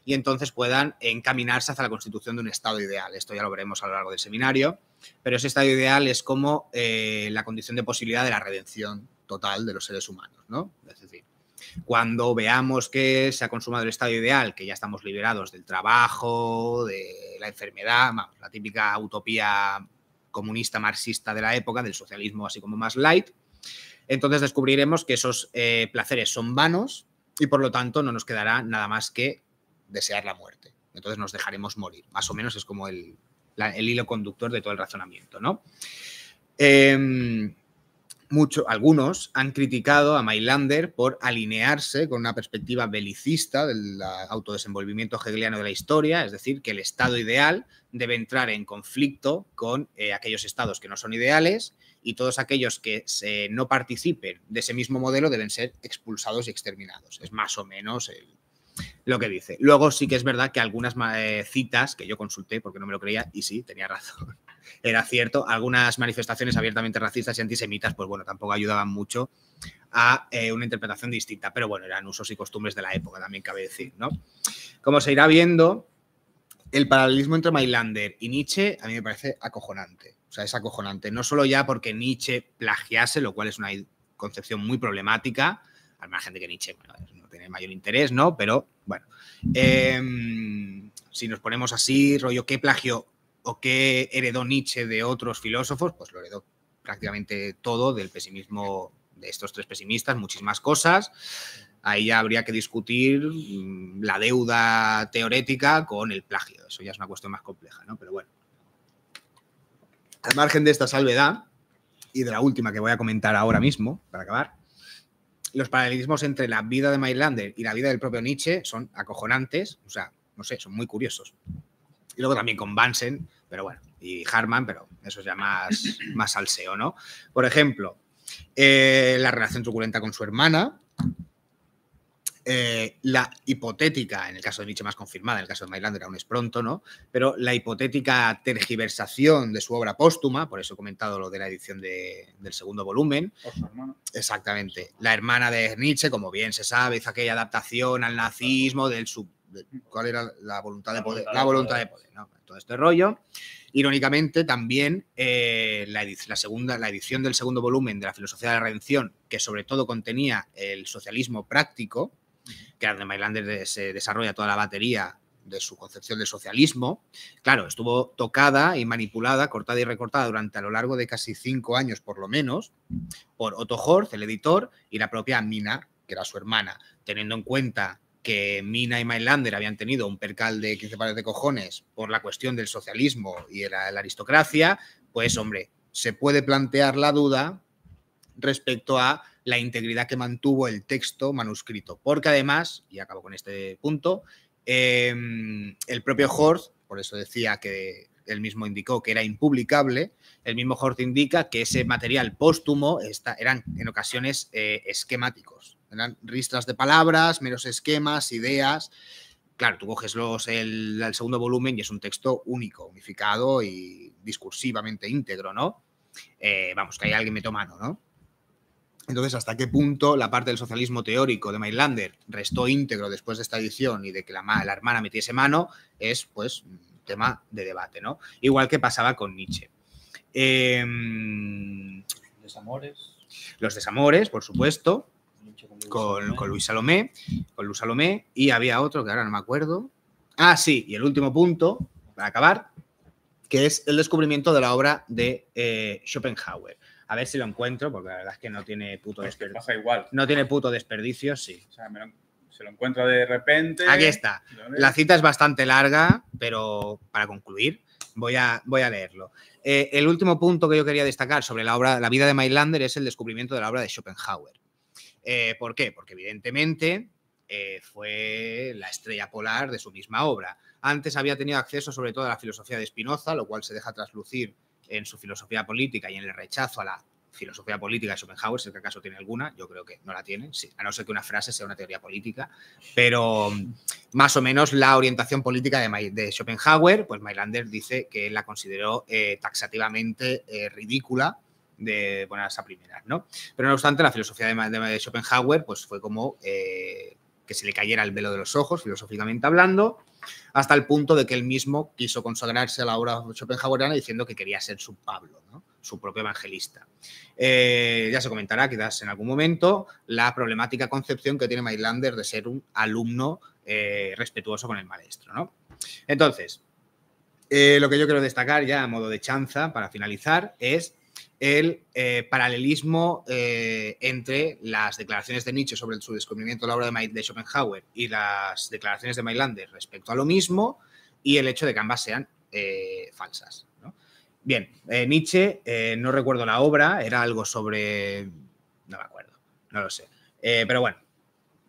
y entonces puedan encaminarse hacia la constitución de un estado ideal. Esto ya lo veremos a lo largo del seminario, pero ese estado ideal es como la condición de posibilidad de la redención total de los seres humanos, ¿no? Es decir, cuando veamos que se ha consumado el estado ideal, que ya estamos liberados del trabajo, de la enfermedad, vamos, la típica utopía comunista marxista de la época, del socialismo así como más light, entonces descubriremos que esos placeres son vanos y por lo tanto no nos quedará nada más que desear la muerte. Entonces nos dejaremos morir. Más o menos es como el hilo conductor de todo el razonamiento, ¿no? Algunos han criticado a Mailander por alinearse con una perspectiva belicista del autodesenvolvimiento hegeliano de la historia, es decir, que el estado ideal debe entrar en conflicto con aquellos estados que no son ideales y todos aquellos que no participen de ese mismo modelo deben ser expulsados y exterminados. Es más o menos lo que dice. Luego sí que es verdad que algunas citas que yo consulté porque no me lo creía y sí, tenía razón. Era cierto, algunas manifestaciones abiertamente racistas y antisemitas, pues bueno, tampoco ayudaban mucho a una interpretación distinta, pero bueno, eran usos y costumbres de la época, también cabe decir, ¿no? Como se irá viendo, el paralelismo entre Mailander y Nietzsche a mí me parece acojonante, o sea, es acojonante, no solo ya porque Nietzsche plagiase, lo cual es una concepción muy problemática, al margen de que Nietzsche, bueno, no tiene mayor interés, ¿no? Pero, bueno, si nos ponemos así, rollo, ¿qué plagió o qué heredó Nietzsche de otros filósofos? Pues lo heredó prácticamente todo del pesimismo de estos tres pesimistas, muchísimas cosas. Ahí ya habría que discutir la deuda teorética con el plagio. Eso ya es una cuestión más compleja, ¿no? Pero bueno. Al margen de esta salvedad y de la última que voy a comentar ahora mismo, para acabar, los paralelismos entre la vida de Mailander y la vida del propio Nietzsche son acojonantes, o sea, no sé, son muy curiosos. Y luego también con Bansen, pero bueno, y Hartmann, pero eso es ya más salseo, ¿no? Por ejemplo, la relación truculenta con su hermana, la hipotética, en el caso de Nietzsche más confirmada, en el caso de Mailander aún es pronto, ¿no? Pero la hipotética tergiversación de su obra póstuma, por eso he comentado lo de la edición del segundo volumen. Por su hermano. Exactamente. La hermana de Nietzsche, como bien se sabe, hizo aquella adaptación al nazismo ¿cuál era la voluntad de poder? La voluntad de poder, ¿no? Todo este rollo. Irónicamente, también la edición del segundo volumen de la Filosofía de la Redención, que sobre todo contenía el socialismo práctico, que donde Mailander se desarrolla toda la batería de su concepción del socialismo, claro, estuvo tocada y manipulada, cortada y recortada durante a lo largo de casi 5 años por lo menos, por Otto Horth, el editor, y la propia Mina, que era su hermana, teniendo en cuenta que Mina y Mailander habían tenido un percal de 15 pares de cojones por la cuestión del socialismo y la aristocracia, pues hombre, se puede plantear la duda respecto a la integridad que mantuvo el texto manuscrito. Porque además, y acabo con este punto, el propio Horth, por eso decía que él mismo indicó que era impublicable, el mismo Horth indica que ese material póstumo eran en ocasiones esquemáticos. Eran ristras de palabras, meros esquemas, ideas. Claro, tú coges el segundo volumen y es un texto único, unificado y discursivamente íntegro, ¿no? Vamos, que hay alguien metió mano, ¿no? Entonces, ¿hasta qué punto la parte del socialismo teórico de Mailander restó íntegro después de esta edición y de que la hermana metiese mano? Es, pues, un tema de debate, ¿no? Igual que pasaba con Nietzsche. Desamores. Los desamores, por supuesto, con Luis Salomé, y había otro que ahora no me acuerdo. Ah, sí, y el último punto, para acabar, que es el descubrimiento de la obra de Schopenhauer. A ver si lo encuentro, porque la verdad es que no tiene puto desperdicio. Pasa igual. No tiene puto desperdicio, sí. O sea, se lo encuentro de repente. Aquí está. La cita es bastante larga, pero para concluir, voy a leerlo. El último punto que yo quería destacar sobre la vida de Mailander es el descubrimiento de la obra de Schopenhauer. ¿Por qué? Porque evidentemente fue la estrella polar de su misma obra. Antes había tenido acceso sobre todo a la filosofía de Spinoza, lo cual se deja traslucir en su filosofía política y en el rechazo a la filosofía política de Schopenhauer, si es que acaso tiene alguna, yo creo que no la tiene, sí, a no ser que una frase sea una teoría política, pero más o menos la orientación política de Schopenhauer, pues Mailander dice que la consideró taxativamente ridícula de buenas a primeras, ¿no? Pero no obstante, la filosofía de Schopenhauer pues fue como que se le cayera el velo de los ojos, filosóficamente hablando, hasta el punto de que él mismo quiso consagrarse a la obra schopenhaueriana diciendo que quería ser su Pablo, ¿no? Su propio evangelista. Ya se comentará quizás en algún momento la problemática concepción que tiene Mailander de ser un alumno respetuoso con el maestro, ¿no? Entonces, lo que yo quiero destacar ya a modo de chanza para finalizar es el paralelismo entre las declaraciones de Nietzsche sobre su descubrimiento de la obra de Schopenhauer y las declaraciones de Mailander respecto a lo mismo y el hecho de que ambas sean falsas, ¿no? Bien, Nietzsche, no recuerdo la obra, era algo sobre... no me acuerdo, no lo sé. Pero bueno,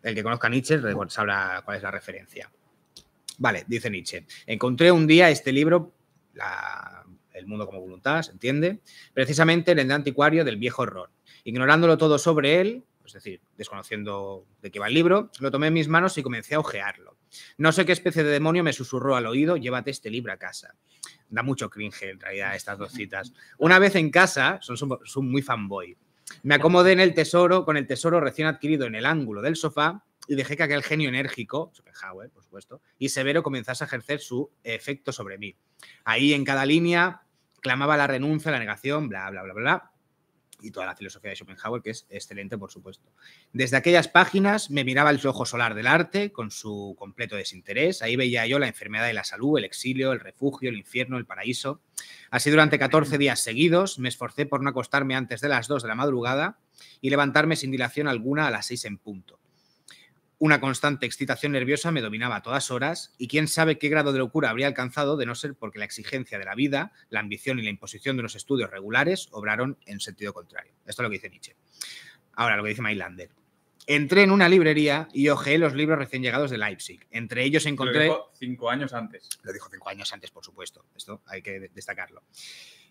el que conozca a Nietzsche sabrá cuál es la referencia. Vale, dice Nietzsche. Encontré un día este libro, El mundo como voluntad, se entiende, precisamente en el anticuario del viejo horror. Ignorándolo todo sobre él, es decir, desconociendo de qué va el libro, lo tomé en mis manos y comencé a ojearlo. No sé qué especie de demonio me susurró al oído, llévate este libro a casa. Da mucho cringe en realidad estas dos citas. Una vez en casa, son muy fanboy, me acomodé con el tesoro recién adquirido en el ángulo del sofá y dejé que aquel genio enérgico, Schopenhauer, por supuesto, y severo comenzase a ejercer su efecto sobre mí. Ahí en cada línea clamaba la renuncia, la negación, bla, bla, bla, bla, y toda la filosofía de Schopenhauer, que es excelente, por supuesto. Desde aquellas páginas me miraba el ojo solar del arte con su completo desinterés. Ahí veía yo la enfermedad y la salud, el exilio, el refugio, el infierno, el paraíso. Así durante 14 días seguidos me esforcé por no acostarme antes de las 2 de la madrugada y levantarme sin dilación alguna a las 6 en punto. Una constante excitación nerviosa me dominaba a todas horas y quién sabe qué grado de locura habría alcanzado de no ser porque la exigencia de la vida, la ambición y la imposición de unos estudios regulares obraron en sentido contrario. Esto es lo que dice Nietzsche. Ahora, lo que dice Mailander. Entré en una librería y hojeé los libros recién llegados de Leipzig. Entre ellos encontré... Lo dijo 5 años antes. Lo dijo 5 años antes, por supuesto. Esto hay que destacarlo.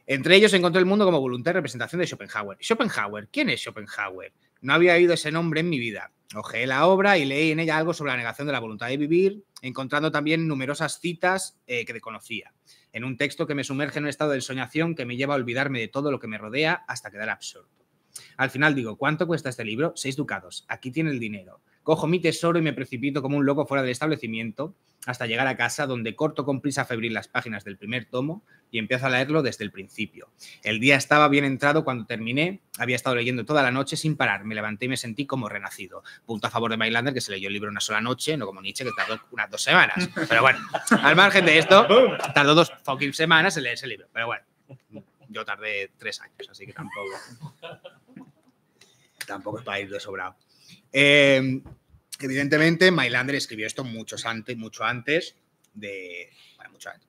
Entre ellos encontré El mundo como voluntad y representación de Schopenhauer. Schopenhauer, ¿quién es Schopenhauer? No había oído ese nombre en mi vida. Hojeé la obra y leí en ella algo sobre la negación de la voluntad de vivir, encontrando también numerosas citas que desconocía, en un texto que me sumerge en un estado de ensoñación que me lleva a olvidarme de todo lo que me rodea hasta quedar absorto. Al final digo, ¿cuánto cuesta este libro? 6 ducados. Aquí tiene el dinero. Cojo mi tesoro y me precipito como un loco fuera del establecimiento hasta llegar a casa, donde corto con prisa febril las páginas del primer tomo y empiezo a leerlo desde el principio. El día estaba bien entrado cuando terminé. Había estado leyendo toda la noche sin parar. Me levanté y me sentí como renacido. Punto a favor de Mailander, que se leyó el libro una sola noche, no como Nietzsche, que tardó unas 2 semanas. Pero bueno, al margen de esto, tardó 2 fucking semanas en leer ese libro. Pero bueno, yo tardé 3 años, así que tampoco es para ir de sobrado. Evidentemente, Mailander escribió esto mucho antes de... Bueno, mucho antes.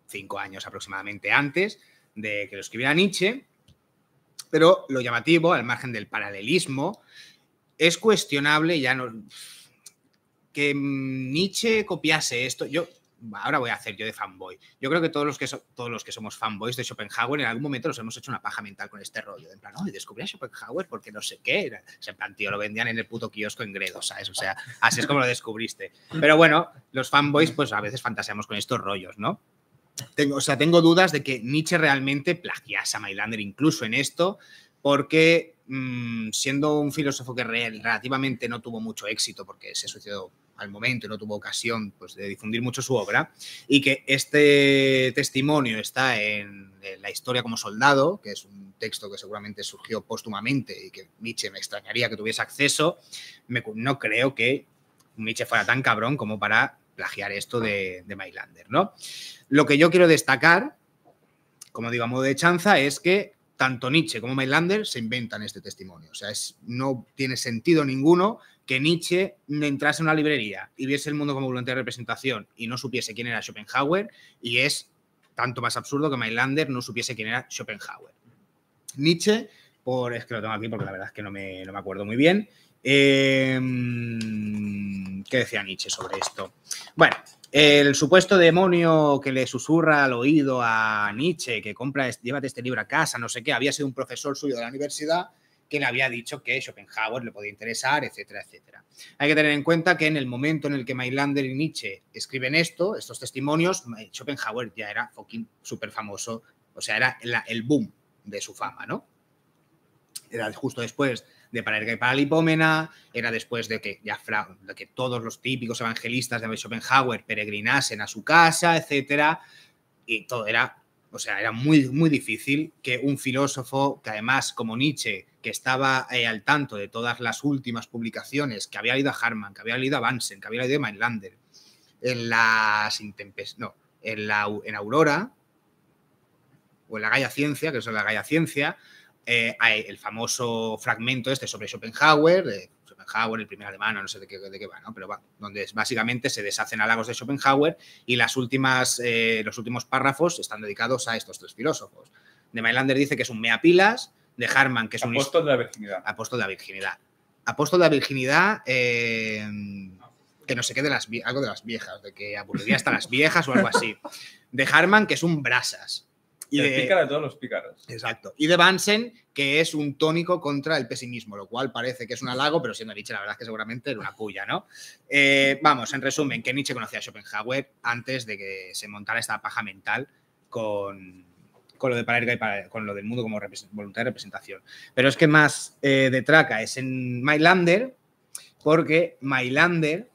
5 años aproximadamente antes de que lo escribiera Nietzsche, pero lo llamativo, al margen del paralelismo, es cuestionable ya no que Nietzsche copiase esto. Ahora voy a hacer yo de fanboy. Yo creo que todos los que somos fanboys de Schopenhauer en algún momento nos hemos hecho una paja mental con este rollo. En plan, no, descubrí a Schopenhauer porque no sé qué era. En plan, tío, lo vendían en el puto kiosco en Gredos, ¿sabes? O sea, así es como lo descubriste. Pero bueno, los fanboys pues a veces fantaseamos con estos rollos, ¿no? Tengo dudas de que Nietzsche realmente plagiase a Mailander incluso en esto, porque siendo un filósofo que relativamente no tuvo mucho éxito porque se suicidó al momento y no tuvo ocasión pues, de difundir mucho su obra, y que este testimonio está en La historia como soldado, que es un texto que seguramente surgió póstumamente y que Nietzsche me extrañaría que tuviese acceso, no creo que Nietzsche fuera tan cabrón como para plagiar esto de Mailander, ¿no? Lo que yo quiero destacar, como digo a modo de chanza, es que tanto Nietzsche como Mailander se inventan este testimonio. O sea, no tiene sentido ninguno que Nietzsche entrase en una librería y viese el mundo como voluntad de representación y no supiese quién era Schopenhauer, y es tanto más absurdo que Mailander no supiese quién era Schopenhauer. Nietzsche, es que lo tengo aquí porque la verdad es que no me acuerdo muy bien. ¿Qué decía Nietzsche sobre esto? Bueno, el supuesto demonio que le susurra al oído a Nietzsche, que llévate este libro a casa, no sé qué, había sido un profesor suyo de la universidad que le había dicho que Schopenhauer le podía interesar, etcétera, etcétera. Hay que tener en cuenta que en el momento en el que Mailander y Nietzsche escriben estos testimonios, Schopenhauer ya era fucking súper famoso, o sea, era el boom de su fama, ¿no? Era justo después de Para Paralipómena, era después de que todos los típicos evangelistas de Schopenhauer peregrinasen a su casa, etcétera, y todo era muy, muy difícil que un filósofo que además, como Nietzsche, que estaba al tanto de todas las últimas publicaciones, que había leído a Harman, que había leído a Bansen, que había leído a Mailander, en Aurora, o en la Gaia Ciencia, que es la Gaia Ciencia, hay el famoso fragmento sobre Schopenhauer, el primer alemán, no sé de qué va, ¿no? Pero va, donde básicamente se deshacen halagos de Schopenhauer y los últimos párrafos están dedicados a estos 3 filósofos. De Mailander dice que es un meapilas, de Harman que es un apóstol de la virginidad. Apóstol de la virginidad. Apóstol de la virginidad, que no sé qué algo de las viejas, de que aburriría hasta las viejas o algo así. De Harman, que es un brasas. Y el pícara de todos los pícaros. Exacto. Y de Bansen, que es un tónico contra el pesimismo, lo cual parece que es un halago, pero siendo Nietzsche, la verdad es que seguramente era una puya, ¿no? Vamos, en resumen, que Nietzsche conocía a Schopenhauer antes de que se montara esta paja mental con lo de con lo del mundo como voluntad de representación. Pero es que más de traca es en Mailander, porque Mailander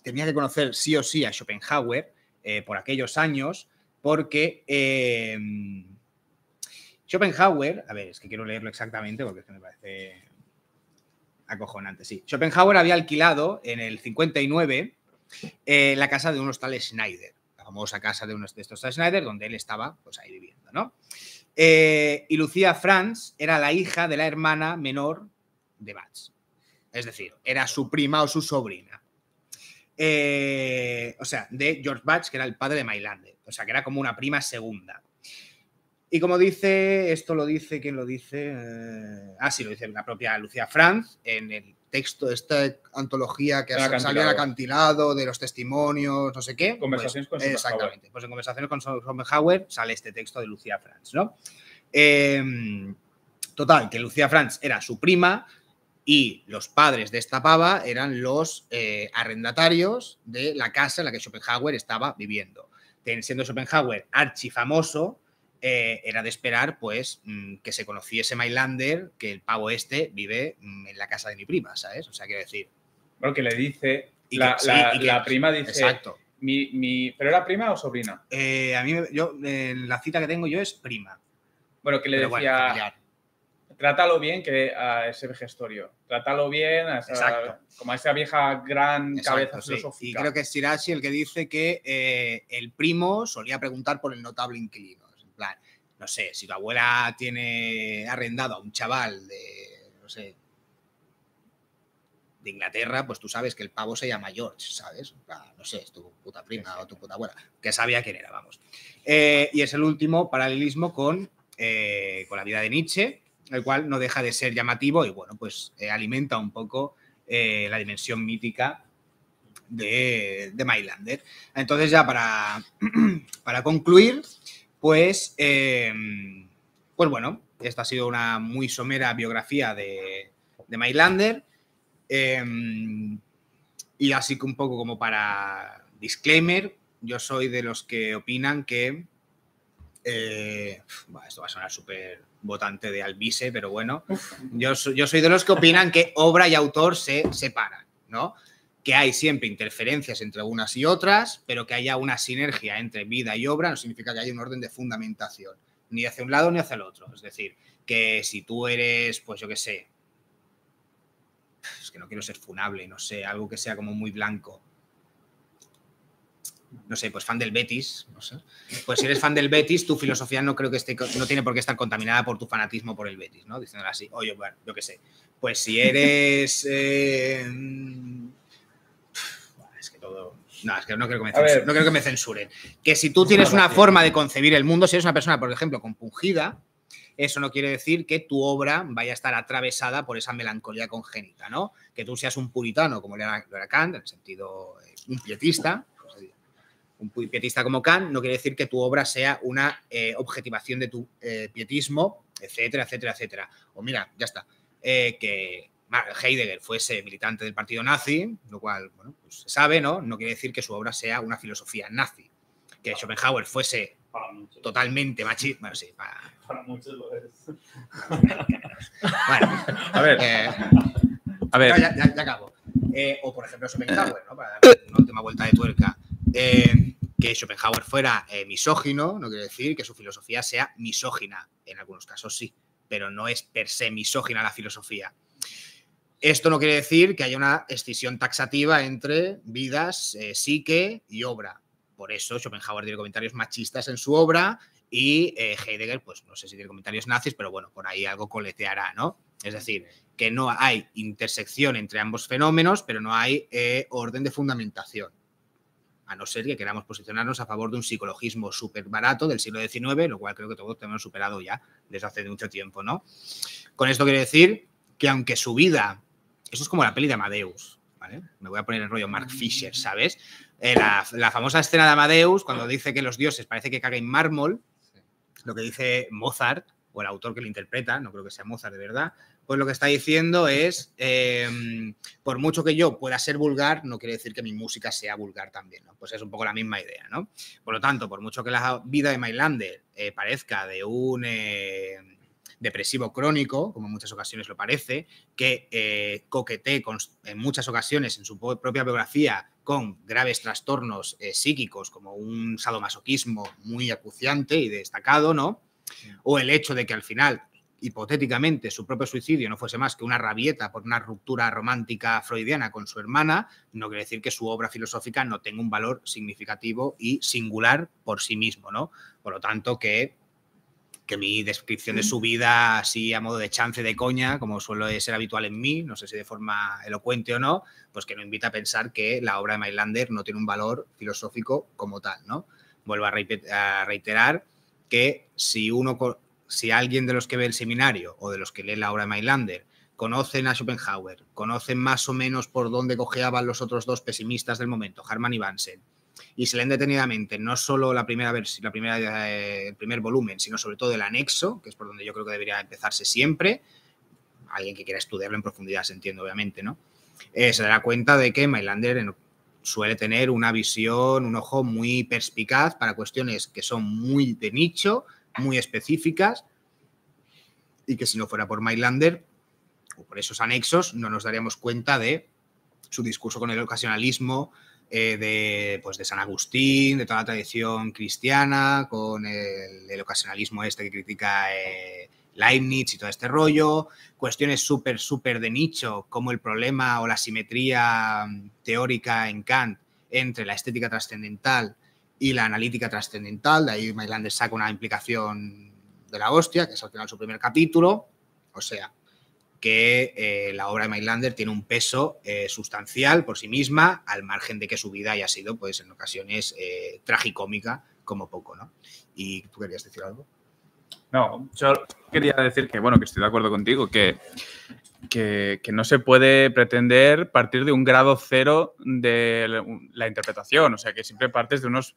tenía que conocer sí o sí a Schopenhauer por aquellos años, porque Schopenhauer, a ver, es que quiero leerlo exactamente porque es que me parece acojonante, sí. Schopenhauer había alquilado en el 59 la casa de unos tales Schneider, la famosa casa de unos de estos tales Schneider, donde él estaba pues ahí viviendo, ¿no? Y Lucía Franz era la hija de la hermana menor de Bach. Es decir, era su prima o su sobrina. De George Bach, que era el padre de Mailander. O sea, que era como una prima segunda. Y como dice, ¿quién lo dice? Lo dice la propia Lucía Franz en el texto de esta antología que salió al acantilado, de los testimonios, no sé qué. Conversaciones con Schopenhauer. Exactamente. Pues en Conversaciones con Schopenhauer sale este texto de Lucía Franz, ¿no? Total, que Lucía Franz era su prima, y los padres de esta pava eran los arrendatarios de la casa en la que Schopenhauer estaba viviendo. Siendo Schopenhauer archifamoso, era de esperar pues que se conociese Mailander, que el pavo este vive en la casa de mi prima, ¿sabes? O sea, quiero decir... Bueno, que le dice, Y la, que- sí, la- y que- la prima dice, Exacto. ¿pero era prima o sobrina? A mí, la cita que tengo yo es prima. Bueno, que le Pero bueno, decía, familiar. trátalo bien que a ese vejestorio, trátalo bien a esa, Exacto. como a esa vieja gran Exacto, cabeza sí. filosófica. Y creo que es Shirashi el que dice que el primo solía preguntar por el notable inquilino. En plan, no sé, si tu abuela tiene arrendado a un chaval de, no sé, de Inglaterra, pues tú sabes que el pavo se llama George, ¿sabes? En plan, no sé, es tu puta prima o tu puta abuela, que sabía quién era, vamos. Y es el último paralelismo con la vida de Nietzsche, el cual no deja de ser llamativo y, bueno, pues alimenta un poco la dimensión mítica de Mailander. Entonces, ya para concluir, pues bueno, esta ha sido una muy somera biografía de Mailander. Y así que un poco como para disclaimer, yo soy de los que opinan que esto va a sonar súper votante de Alvise, pero bueno, yo soy de los que opinan que obra y autor se separan, ¿no? Que hay siempre interferencias entre unas y otras, pero que haya una sinergia entre vida y obra no significa que haya un orden de fundamentación, ni hacia un lado ni hacia el otro. Es decir, que si tú eres, pues yo qué sé, es que no quiero ser funable, no sé, algo que sea como muy blanco. No sé, pues fan del Betis, no sé. Pues si eres fan del Betis, tu filosofía no creo que no tiene por qué estar contaminada por tu fanatismo por el Betis, ¿no? Diciéndolo así. Oye, bueno, yo qué sé. Pues si eres... es que todo... No, es que no creo que me censuren. Que si tú tienes una forma de concebir el mundo, si eres una persona, por ejemplo, compungida, eso no quiere decir que tu obra vaya a estar atravesada por esa melancolía congénita, ¿no? Que tú seas un puritano como lo era Kant, en el sentido un pietista, un pietista como Kant, no quiere decir que tu obra sea una objetivación de tu pietismo, etcétera, etcétera, etcétera. O mira, ya está, que Heidegger fuese militante del partido nazi, lo cual, bueno, pues se sabe, ¿no? No quiere decir que su obra sea una filosofía nazi. Que Schopenhauer fuese totalmente machista. Bueno, sí, para muchos lo es. Bueno, A ver, no, ya acabo. O, por ejemplo, Schopenhauer, ¿no? Para dar una última vuelta de tuerca. Que Schopenhauer fuera misógino no quiere decir que su filosofía sea misógina. En algunos casos sí, pero no es per se misógina la filosofía. Esto no quiere decir que haya una escisión taxativa entre vidas, psique y obra. Por eso Schopenhauer tiene comentarios machistas en su obra y Heidegger, pues no sé si tiene comentarios nazis, pero bueno, por ahí algo coleteará, ¿no? Es decir, que no hay intersección entre ambos fenómenos, pero no hay orden de fundamentación. A no ser que queramos posicionarnos a favor de un psicologismo súper barato del siglo XIX, lo cual creo que todos tenemos superado ya desde hace mucho tiempo, ¿no? Con esto quiere decir que aunque su vida... Eso es como la peli de Amadeus, ¿vale? Me voy a poner el rollo Mark Fisher, ¿sabes? La famosa escena de Amadeus, cuando dice que los dioses parece que cagan en mármol, lo que dice Mozart, o el autor que lo interpreta, no creo que sea Mozart de verdad, pues lo que está diciendo es, por mucho que yo pueda ser vulgar, no quiere decir que mi música sea vulgar también, ¿no? Pues es un poco la misma idea, ¿no? Por lo tanto, por mucho que la vida de Mailander parezca de un depresivo crónico, como en muchas ocasiones lo parece, que coquetee en muchas ocasiones en su propia biografía con graves trastornos psíquicos, como un sadomasoquismo muy acuciante y destacado, ¿no? O el hecho de que al final, hipotéticamente, su propio suicidio no fuese más que una rabieta por una ruptura romántica freudiana con su hermana, no quiere decir que su obra filosófica no tenga un valor significativo y singular por sí mismo, ¿no? Por lo tanto, que mi descripción de su vida así a modo de chance de coña, como suele ser habitual en mí, no sé si de forma elocuente o no, pues que no invita a pensar que la obra de Mailander no tiene un valor filosófico como tal, ¿no? Vuelvo a reiterar que si alguien de los que ve el seminario o de los que lee la obra de Mailander conocen a Schopenhauer, conocen más o menos por dónde cojeaban los otros dos pesimistas del momento, Hartmann y Bansen, y se leen detenidamente no solo el primer volumen, sino sobre todo el anexo, que es por donde yo creo que debería empezarse siempre, alguien que quiera estudiarlo en profundidad, se entiende, obviamente, ¿no? Se dará cuenta de que Mailander suele tener una visión, un ojo muy perspicaz para cuestiones que son muy de nicho, muy específicas, y que si no fuera por Mailander o por esos anexos no nos daríamos cuenta de su discurso con el ocasionalismo de San Agustín, de toda la tradición cristiana, con el ocasionalismo que critica Leibniz y todo este rollo, cuestiones súper de nicho, como el problema o la simetría teórica en Kant entre la estética trascendental y la analítica trascendental. De ahí Mailander saca una implicación de la hostia, que es al final su primer capítulo. O sea, que la obra de Mailander tiene un peso sustancial por sí misma, al margen de que su vida haya sido, pues, en ocasiones tragicómica como poco, ¿no? ¿Y tú querías decir algo? No, yo quería decir que, bueno, que estoy de acuerdo contigo, que no se puede pretender partir de un grado cero de la interpretación, o sea, que siempre partes de unos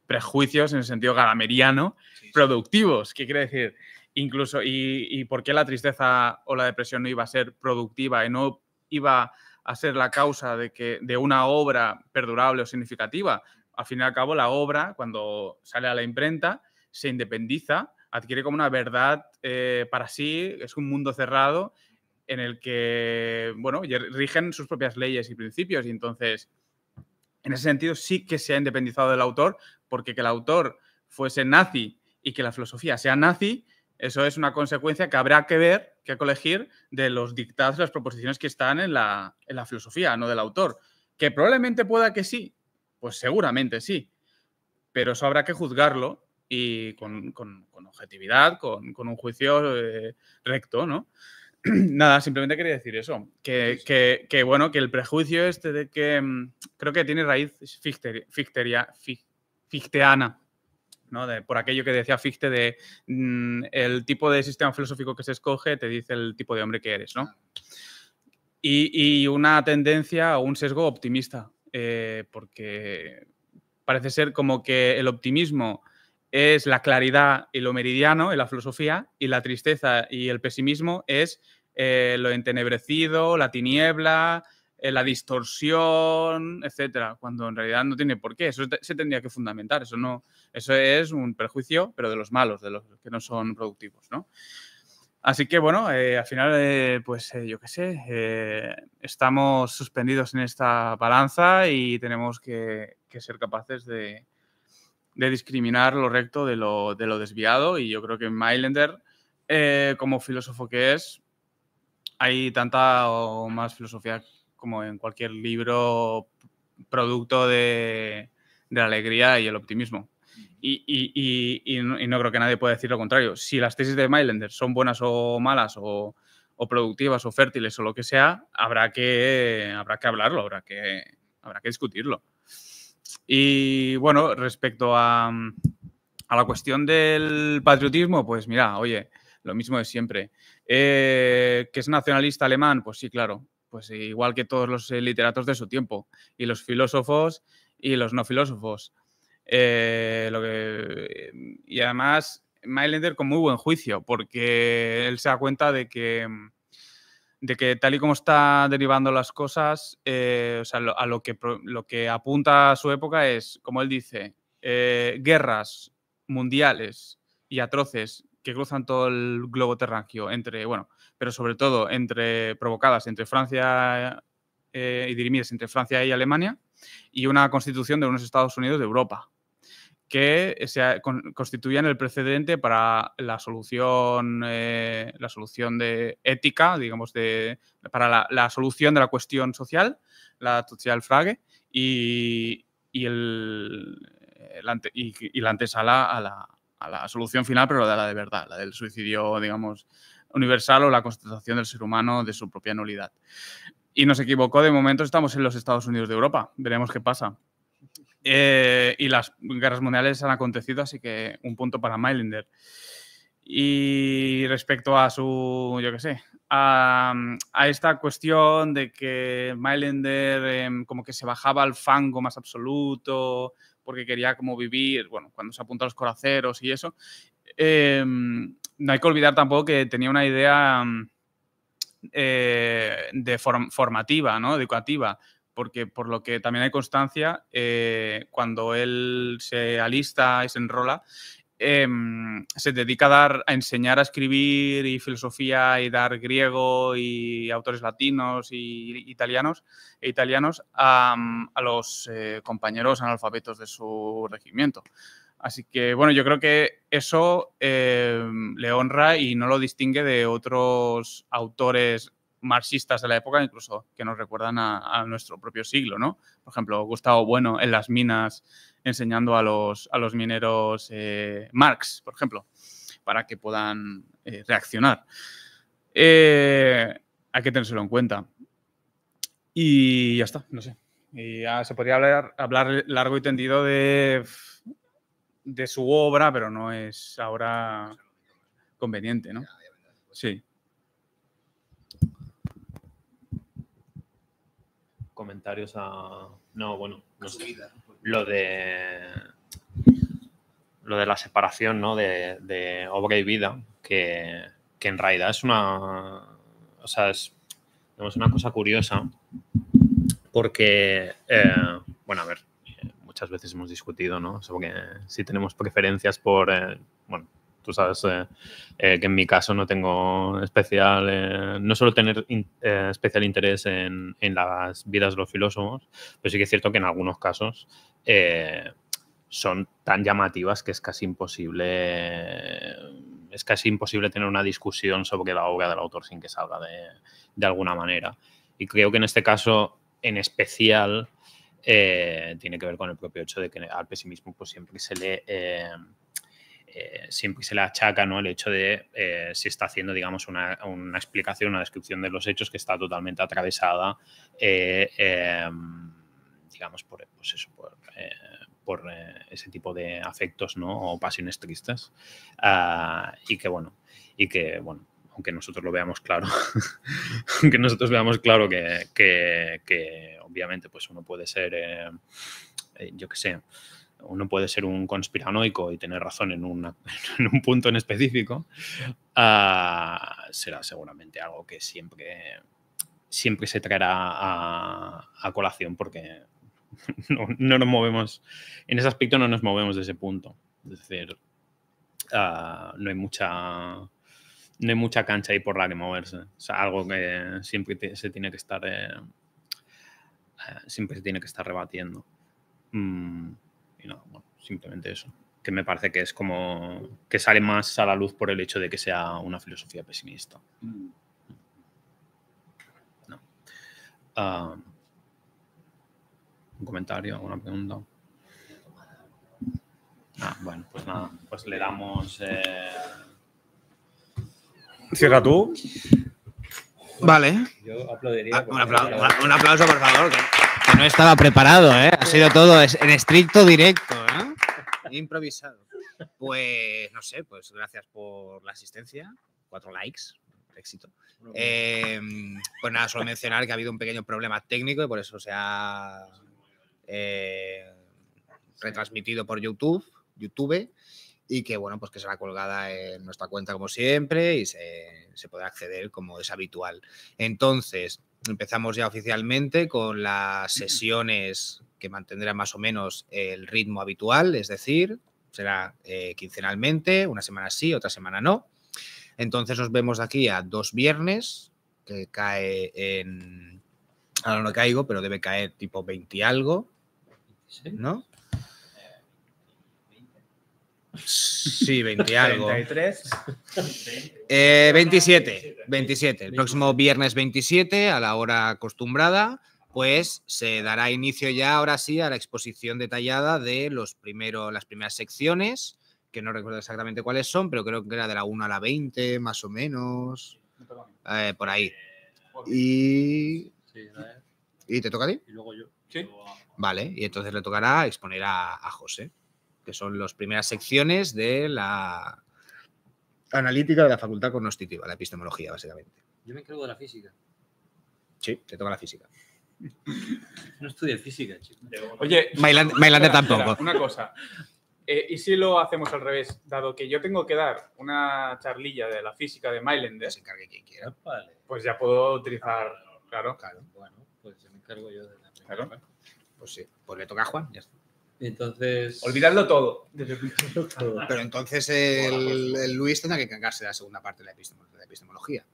prejuicios en el sentido galameriano productivos. ¿Qué quiere decir? Incluso, ¿y por qué la tristeza o la depresión no iba a ser productiva y no iba a ser la causa de una obra perdurable o significativa? Al fin y al cabo, la obra, cuando sale a la imprenta, se independiza, adquiere como una verdad para sí, es un mundo cerrado en el que, bueno, rigen sus propias leyes y principios, y entonces, en ese sentido, sí que se ha independizado del autor, porque que el autor fuese nazi y que la filosofía sea nazi, eso es una consecuencia que habrá que ver, que colegir de los dictados, las proposiciones que están en la filosofía, no del autor. ¿Que probablemente pueda que sí? Pues seguramente sí, pero eso habrá que juzgarlo y con objetividad, con un juicio recto, ¿no? Nada, simplemente quería decir eso, que bueno, que el prejuicio de que creo que tiene raíz fichteana, ¿no? Por aquello que decía Fichte de el tipo de sistema filosófico que se escoge te dice el tipo de hombre que eres, ¿no? Y una tendencia o un sesgo optimista, porque parece ser como que el optimismo es la claridad y lo meridiano en la filosofía, y la tristeza y el pesimismo es lo entenebrecido, la tiniebla, la distorsión, etcétera, cuando en realidad no tiene por qué. Eso se tendría que fundamentar. Eso es un prejuicio, pero de los malos, de los que no son productivos, ¿no? Así que, bueno, al final, pues yo qué sé, estamos suspendidos en esta balanza y tenemos que ser capaces de discriminar lo recto de lo desviado, y yo creo que Mailander, como filósofo que es, hay tanta o más filosofía como en cualquier libro producto de la alegría y el optimismo. Y no creo que nadie pueda decir lo contrario. Si las tesis de Mailander son buenas o malas o productivas o fértiles o lo que sea, habrá que hablarlo, habrá que discutirlo. Y bueno, respecto a la cuestión del patriotismo, pues mira, oye, lo mismo de siempre. ¿Que es nacionalista alemán? Pues sí, claro. Pues igual que todos los literatos de su tiempo, y los filósofos y los no filósofos. Y además, Mailander con muy buen juicio, porque él se da cuenta de que tal y como está derivando las cosas, o sea, lo que apunta a su época es, como él dice, guerras mundiales y atroces que cruzan todo el globo terráqueo pero sobre todo provocadas entre Francia y dirimidas entre Francia y Alemania, y una constitución de unos Estados Unidos de Europa, que constituían el precedente para la solución de ética, digamos, para la solución de la cuestión social, la Sozialfrage, y la antesala a la solución final, pero la de verdad, la del suicidio, digamos, universal, o la constatación del ser humano de su propia nulidad. Y nos equivocó, de momento estamos en los Estados Unidos de Europa, veremos qué pasa. Y las guerras mundiales han acontecido, así que un punto para Mailander. Y respecto a su, yo qué sé, a esta cuestión de que Mailander como que se bajaba al fango más absoluto porque quería como vivir, bueno, cuando se apunta a los coraceros y eso, no hay que olvidar tampoco que tenía una idea formativa, ¿no? Educativa, porque por lo que también hay constancia, cuando él se alista y se enrola, se dedica a enseñar a escribir y filosofía y dar griego y autores latinos y italianos a los compañeros analfabetos de su regimiento. Así que, bueno, yo creo que eso le honra y no lo distingue de otros autores marxistas de la época, incluso que nos recuerdan a nuestro propio siglo, ¿no? Por ejemplo, Gustavo Bueno en Las Minas enseñando a los mineros Marx, por ejemplo, para que puedan reaccionar. Hay que tenérselo en cuenta. Y ya está, no sé. Y ya se podría hablar largo y tendido de su obra, pero no es ahora conveniente, ¿no? Sí. Comentarios a... No, bueno, no sé. Lo de la separación, ¿no? de obra y vida, que en realidad es una... O sea, es una cosa curiosa porque, bueno, a ver, muchas veces hemos discutido, ¿no? Sobre si tenemos preferencias por... bueno, tú sabes que en mi caso no tengo especial... no suelo tener especial interés en las vidas de los filósofos, pero sí que es cierto que en algunos casos son tan llamativas que es casi imposible tener una discusión sobre la obra del autor sin que salga de alguna manera. Y creo que en este caso, en especial, tiene que ver con el propio hecho de que al pesimismo pues siempre se le achaca, ¿no? El hecho de si está haciendo, digamos, una explicación, una descripción de los hechos que está totalmente atravesada, digamos, por ese tipo de afectos, ¿no? O pasiones tristes. Y que, bueno, aunque nosotros lo veamos claro, que obviamente pues uno puede ser, yo qué sé, uno puede ser un conspiranoico y tener razón en un punto en específico, será seguramente algo que siempre se traerá a colación porque no nos movemos, en ese aspecto no nos movemos de ese punto. Es decir, no hay mucha cancha ahí por la que moverse. O sea, algo que siempre se tiene que estar rebatiendo. Y no, bueno, simplemente eso. Que me parece que es como que sale más a la luz por el hecho de que sea una filosofía pesimista. No. ¿Un comentario? ¿Alguna pregunta? Bueno, pues nada. Pues le damos... Cierra tú. Vale. Yo aplaudiría. Un aplauso, por favor, que no estaba preparado, ¿eh? Ha sido todo en estricto directo, ¿eh? Improvisado. Pues, no sé, pues gracias por la asistencia. 4 likes. Éxito. Pues nada, solo mencionar que ha habido un pequeño problema técnico y por eso se ha retransmitido por YouTube y que, bueno, pues que será colgada en nuestra cuenta como siempre y se podrá acceder como es habitual. Entonces, empezamos ya oficialmente con las sesiones que mantendrán más o menos el ritmo habitual, es decir, será quincenalmente, una semana sí, otra semana no. Entonces nos vemos de aquí a 2 viernes, que cae en... Ahora no caigo, pero debe caer tipo 20 y algo, ¿no? Sí, 20 y algo. 33. 27. El próximo viernes 27, a la hora acostumbrada, pues se dará inicio ya, ahora sí, a la exposición detallada de las primeras secciones, que no recuerdo exactamente cuáles son, pero creo que era de la 1 a la 20, más o menos, por ahí. ¿Y te toca a ti? Y luego yo. Sí. Vale, y entonces le tocará exponer a José, que son las primeras secciones de la analítica de la facultad cognoscitiva, la epistemología, básicamente. Yo me encargo de la física. Sí, te toca la física. No estudié física, chico. Oye, Mailander tampoco. Espera, una cosa. ¿Y si lo hacemos al revés? Dado que yo tengo que dar una charlilla de la física de Mailander, Que se encargue quien quiera. Vale. pues ya puedo utilizar, claro. Claro, Bueno, pues me encargo yo de la Claro. primera. pues sí. Pues le toca a Juan, ya está. Entonces. Olvidadlo todo. Pero entonces el Luis tendrá que encargarse de la segunda parte de la epistemología.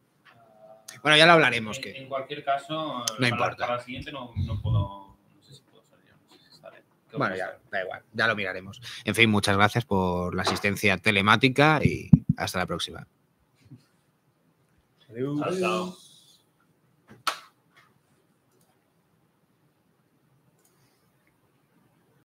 Bueno, ya lo hablaremos. En Que cualquier caso, para, importa. para la siguiente no puedo. No sé si puedo salir, no sé si sale. Bueno, ya, da igual, ya lo miraremos. En fin, muchas gracias por la asistencia telemática y hasta la próxima. Chao, chao.